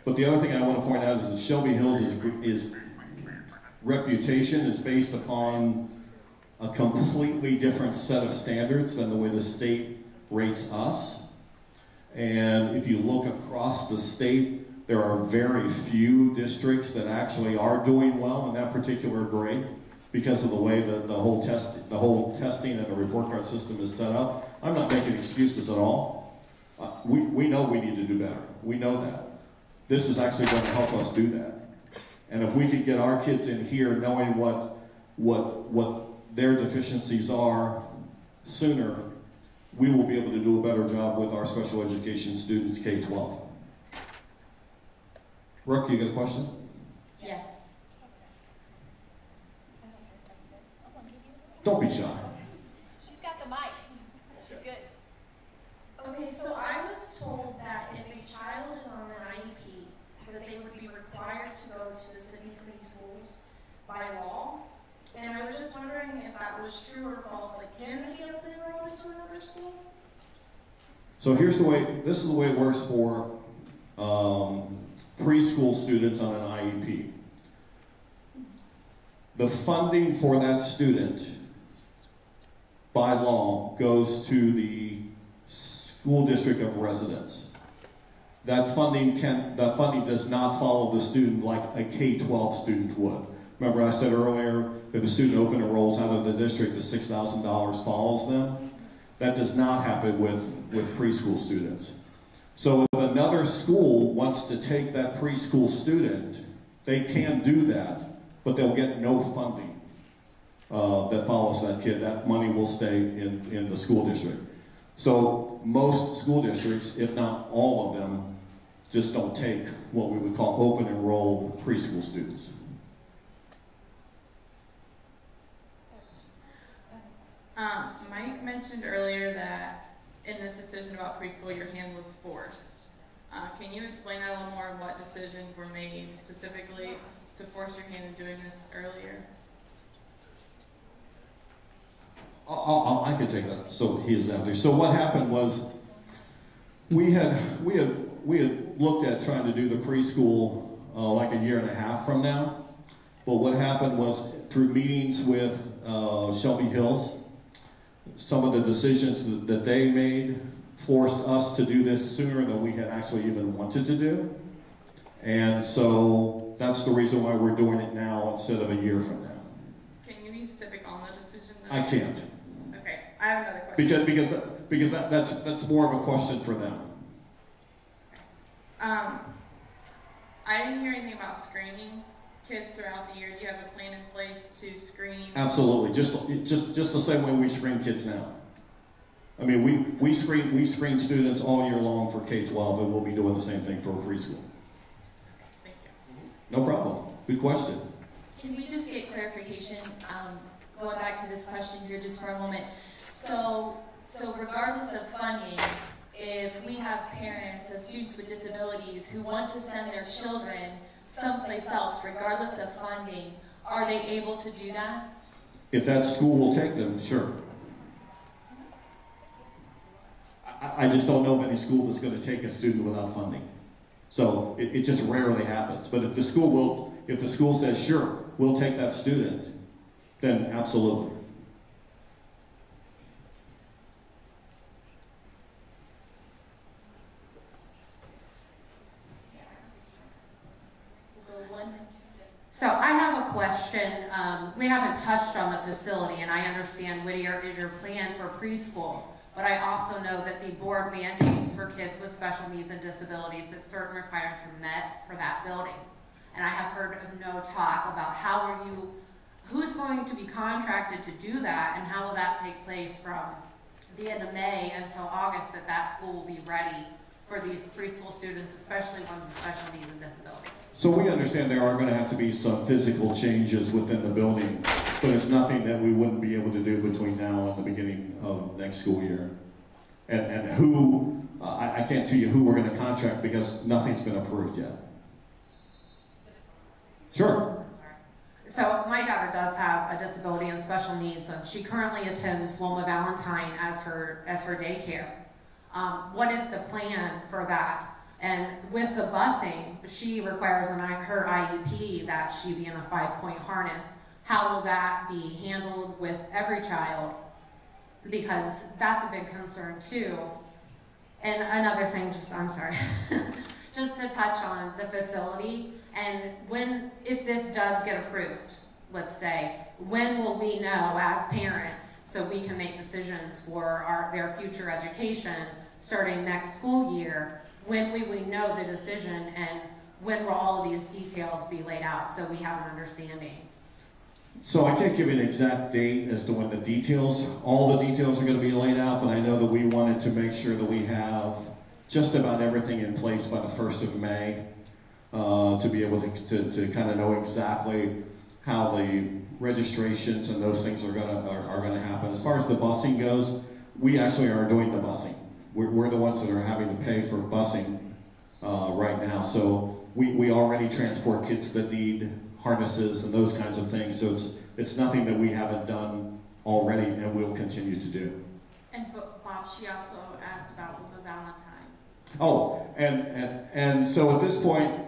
But the other thing I want to point out is that Shelby Hills is reputation is based upon a completely different set of standards than the way the state rates us. And if you look across the state, there are very few districts that actually are doing well in that particular grade because of the way that the whole testing and the report card system is set up. I'm not making excuses at all. We know we need to do better. We know that. This is actually going to help us do that. And if we could get our kids in here knowing what their deficiencies are sooner, we will be able to do a better job with our special education students K-12. Brooke, you got a question? Yes. Don't be shy. She's got the mic. She's good. Okay, so I was told that if a child is on an IEP, that they would be required to go to the Sydney City Schools by law. And I was just wondering if that was true or false. Like, can they get open enrollment to another school? So this is the way it works for preschool students on an IEP. The funding for that student, by law, goes to the school district of residence. That funding does not follow the student like a K-12 student would. Remember I said earlier, if a student open enrolls out of the district, the $6,000 follows them. That does not happen with preschool students. So if another school wants to take that preschool student, they can do that, but they'll get no funding that follows that kid. That money will stay in the school district. So most school districts, if not all of them, just don't take what we would call open enrolled preschool students. Mike mentioned earlier that in this decision about preschool, your hand was forced. Can you explain that a little more, what decisions were made specifically to force your hand in doing this earlier? I could take that. So he is out there. So what happened was we had looked at trying to do the preschool like a year and a half from now. But what happened was through meetings with Shelby Hills, some of the decisions that they made forced us to do this sooner than we had actually even wanted to do. And so that's the reason why we're doing it now instead of a year from now. Can you be specific on the decision though? I can't. Okay, I have another question. Because that's more of a question for them. I didn't hear anything about screening kids throughout the year. Do you have a plan in place to screen? Absolutely, just the same way we screen kids now. I mean, we screen students all year long for K-12, and we'll be doing the same thing for preschool. Thank you. No problem. Good question. Can we just get clarification, going back to this question here just for a moment. So regardless of funding, if we have parents of students with disabilities who want to send their children someplace else, regardless of funding, are they able to do that? If that school will take them, sure. I just don't know of any school that's going to take a student without funding. So it just rarely happens. But if the school says, sure, we'll take that student, then absolutely. So I have a question. We haven't touched on the facility, and I understand Whittier is your plan for preschool, but I also know that the board mandates for kids with special needs and disabilities that certain requirements are met for that building. And I have heard of no talk about how are you who's going to be contracted to do that, and how will that take place from the end of May until August, that school will be ready for these preschool students, especially ones with special needs and disabilities? So we understand there are going to have to be some physical changes within the building, but it's nothing that we wouldn't be able to do between now and the beginning of next school year. And who, I can't tell you who we're going to contract because nothing's been approved yet. Sure. So my daughter does have a disability and special needs, and she currently attends Wilma Valentine as her daycare. What is the plan for that? And with the busing, she requires in her IEP that she be in a 5-point harness. How will that be handled with every child? Because that's a big concern too. And another thing, I'm sorry, just to touch on the facility, and if this does get approved, let's say, when will we know as parents so we can make decisions for their future education starting next school year? When will we know the decision, and when will all of these details be laid out so we have an understanding? So I can't give you an exact date as to when all the details are going to be laid out, but I know that we wanted to make sure that we have just about everything in place by the 1st of May to be able to kind of know exactly how the registrations and those things are going to happen. As far as the busing goes, we actually are doing the busing. We're the ones that are having to pay for busing right now. So we already transport kids that need harnesses and those kinds of things. So it's nothing that we haven't done already and will continue to do. And Bob, she also asked about Wilma Valentine. Oh, and so at this point,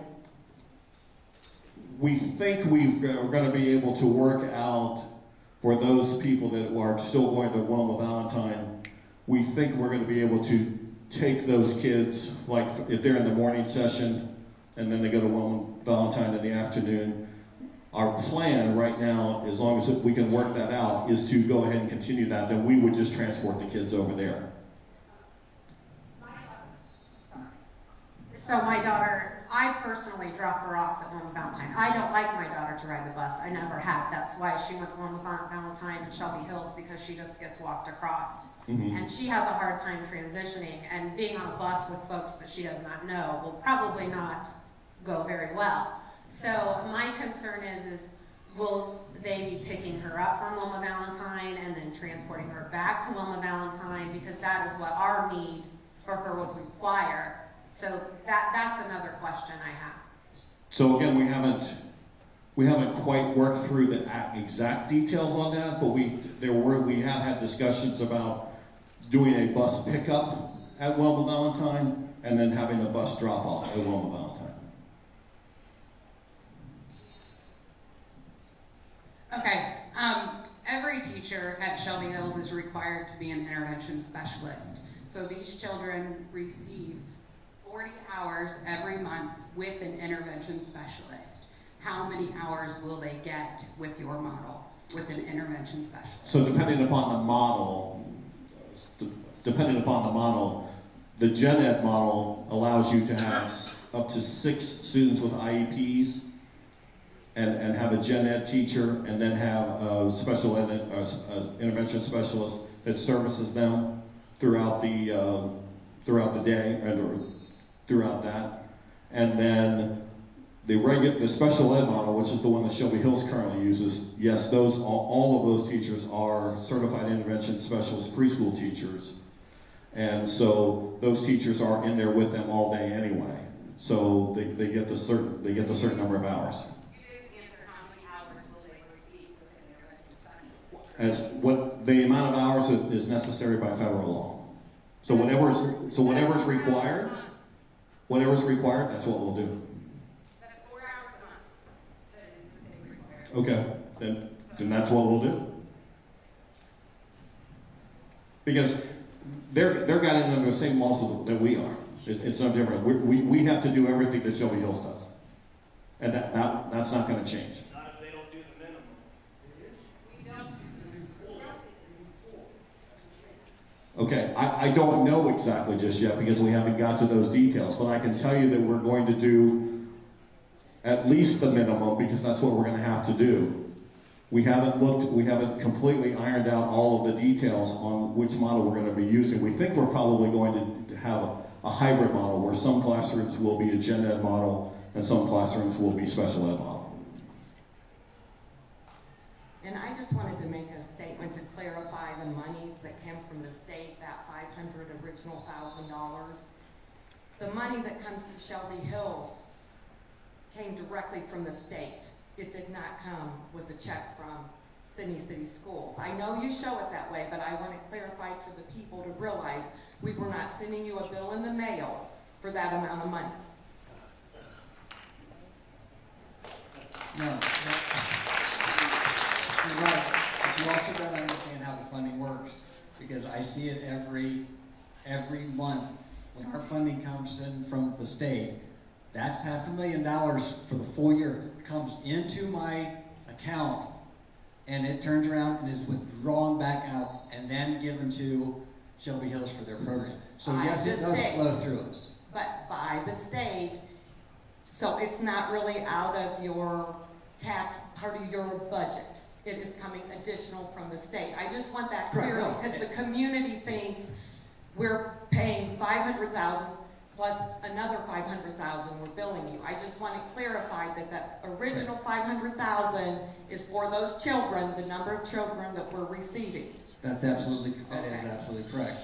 we think we're going to be able to work out for those people that are still going to Wilma Valentine. We think we're going to be able to take those kids, like if they're in the morning session and then they go to Wilma Valentine in the afternoon. Our plan right now, as long as we can work that out, is to go ahead and continue that. Then we would just transport the kids over there. So my daughter, I personally drop her off at Wilma Valentine. I don't like my daughter to ride the bus. I never have. That's why she went to Wilma Valentine and Shelby Hills, because she just gets walked across. Mm-hmm. And she has a hard time transitioning, and being on a bus with folks that she does not know will probably not go very well. So my concern is will they be picking her up from Wilma Valentine and then transporting her back to Wilma Valentine, because that is what our need for her would require. So that's another question I have. So again, we haven't quite worked through the exact details on that, but we have had discussions about doing a bus pickup at Wilma Valentine and then having a bus drop off at Wilma Valentine. Okay, every teacher at Shelby Hills is required to be an intervention specialist. So these children receive 40 hours every month with an intervention specialist. How many hours will they get with your model, with an intervention specialist? So depending upon the model, the Gen Ed model allows you to have up to 6 students with IEPs and have a Gen Ed teacher, and then have a special ed intervention specialist that services them throughout the day and throughout that. And then the special ed model, which is the one that Shelby Hills currently uses, yes, all of those teachers are certified intervention specialist preschool teachers. And so those teachers are in there with them all day anyway. So they get the certain number of hours. As what the amount of hours is necessary by federal law. So whatever is required, that's what we'll do. Okay, then that's what we'll do. Because they're got under the same laws that we are. It's no different. We have to do everything that Shelby Hills does, and that's not going to change. Okay, I don't know exactly just yet because we haven't got to those details, but I can tell you that we're going to do at least the minimum, because that's what we're going to have to do. We haven't completely ironed out all of the details on which model we're going to be using. We think we're probably going to have a hybrid model where some classrooms will be a gen ed model and some classrooms will be special ed model. And I just wanted to make a statement to clarify the monies that came from the state, that $500 original $1,000. The money that comes to Shelby Hills came directly from the state. It did not come with a check from Sydney City Schools. I know you show it that way, but I want to clarify for the people to realize we were not sending you a bill in the mail for that amount of money. No, you're right, but you also got to understand how the funding works, because I see it every month when our funding comes in from the state. That $500,000 for the full year comes into my account, and it turns around and is withdrawn back out and then given to Shelby Hills for their program. So yes, it does flow through us. But by the state, so it's not really out of your tax, part of your budget. It is coming additional from the state. I just want that clear because the community thinks we're paying $500,000 plus another $500,000 we're billing you. I just want to clarify that that original $500,000 is for those children, the number of children that we're receiving. That is absolutely correct.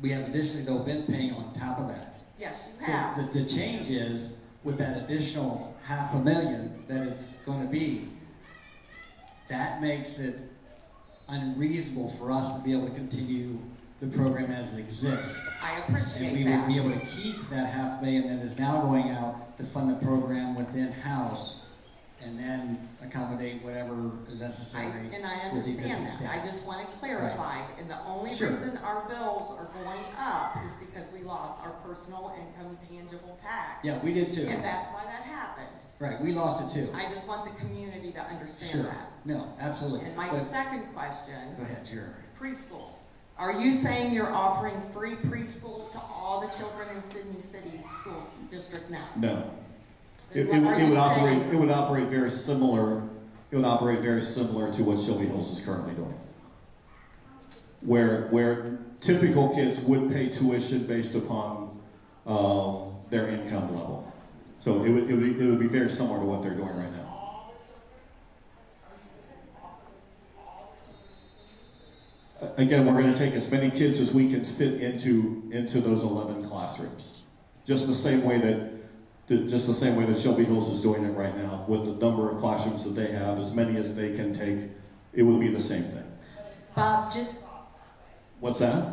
We have additionally though been paying on top of that. Yes, you have. So the change is with that additional $500,000 that it's going to be, that makes it unreasonable for us to be able to continue the program as it exists. I appreciate that. And we would be able to keep that $500,000 that is now going out to fund the program within house and then accommodate whatever is necessary. And I understand that. I just want to clarify. Right. And the only reason our bills are going up is because we lost our personal income tangible tax. Yeah, we did too. And that's why that happened. Right, we lost it too. I just want the community to understand that. No, absolutely. And my second question. Go ahead, sure. Preschool. Are you saying you're offering free preschool to all the children in Sydney City School District now? No. It would operate very similar. It would operate very similar to what Shelby Hills is currently doing, where typical kids would pay tuition based upon their income level. So it would be very similar to what they're doing right now. Again, we're going to take as many kids as we can fit into those 11 classrooms, just the same way that Shelby Hills is doing it right now with the number of classrooms that they have, as many as they can take. It would be the same thing. Bob, just. What's that?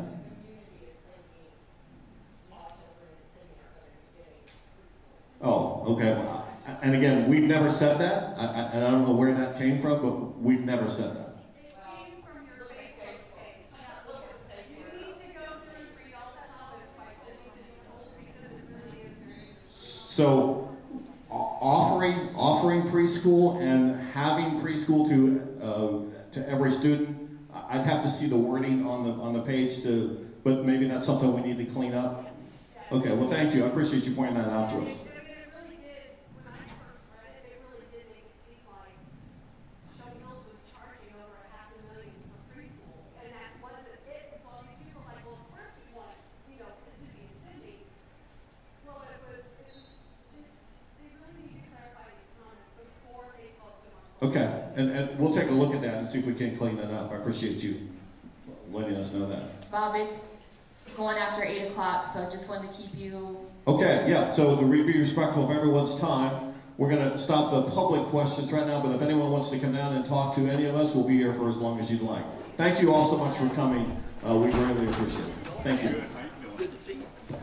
Oh, okay. And again, we've never said that, and I don't know where that came from, but we've never said that. So, offering preschool and having preschool to every student, I'd have to see the wording on the page but maybe that's something we need to clean up. Okay, well thank you. I appreciate you pointing that out to us. Okay, and we'll take a look at that and see if we can clean that up. I appreciate you letting us know that. Bob, it's going after 8 o'clock, so just wanted to keep you... Okay, yeah, so to be respectful of everyone's time, we're going to stop the public questions right now, but if anyone wants to come down and talk to any of us, we'll be here for as long as you'd like. Thank you all so much for coming. We greatly appreciate it. Thank you. Good to see you.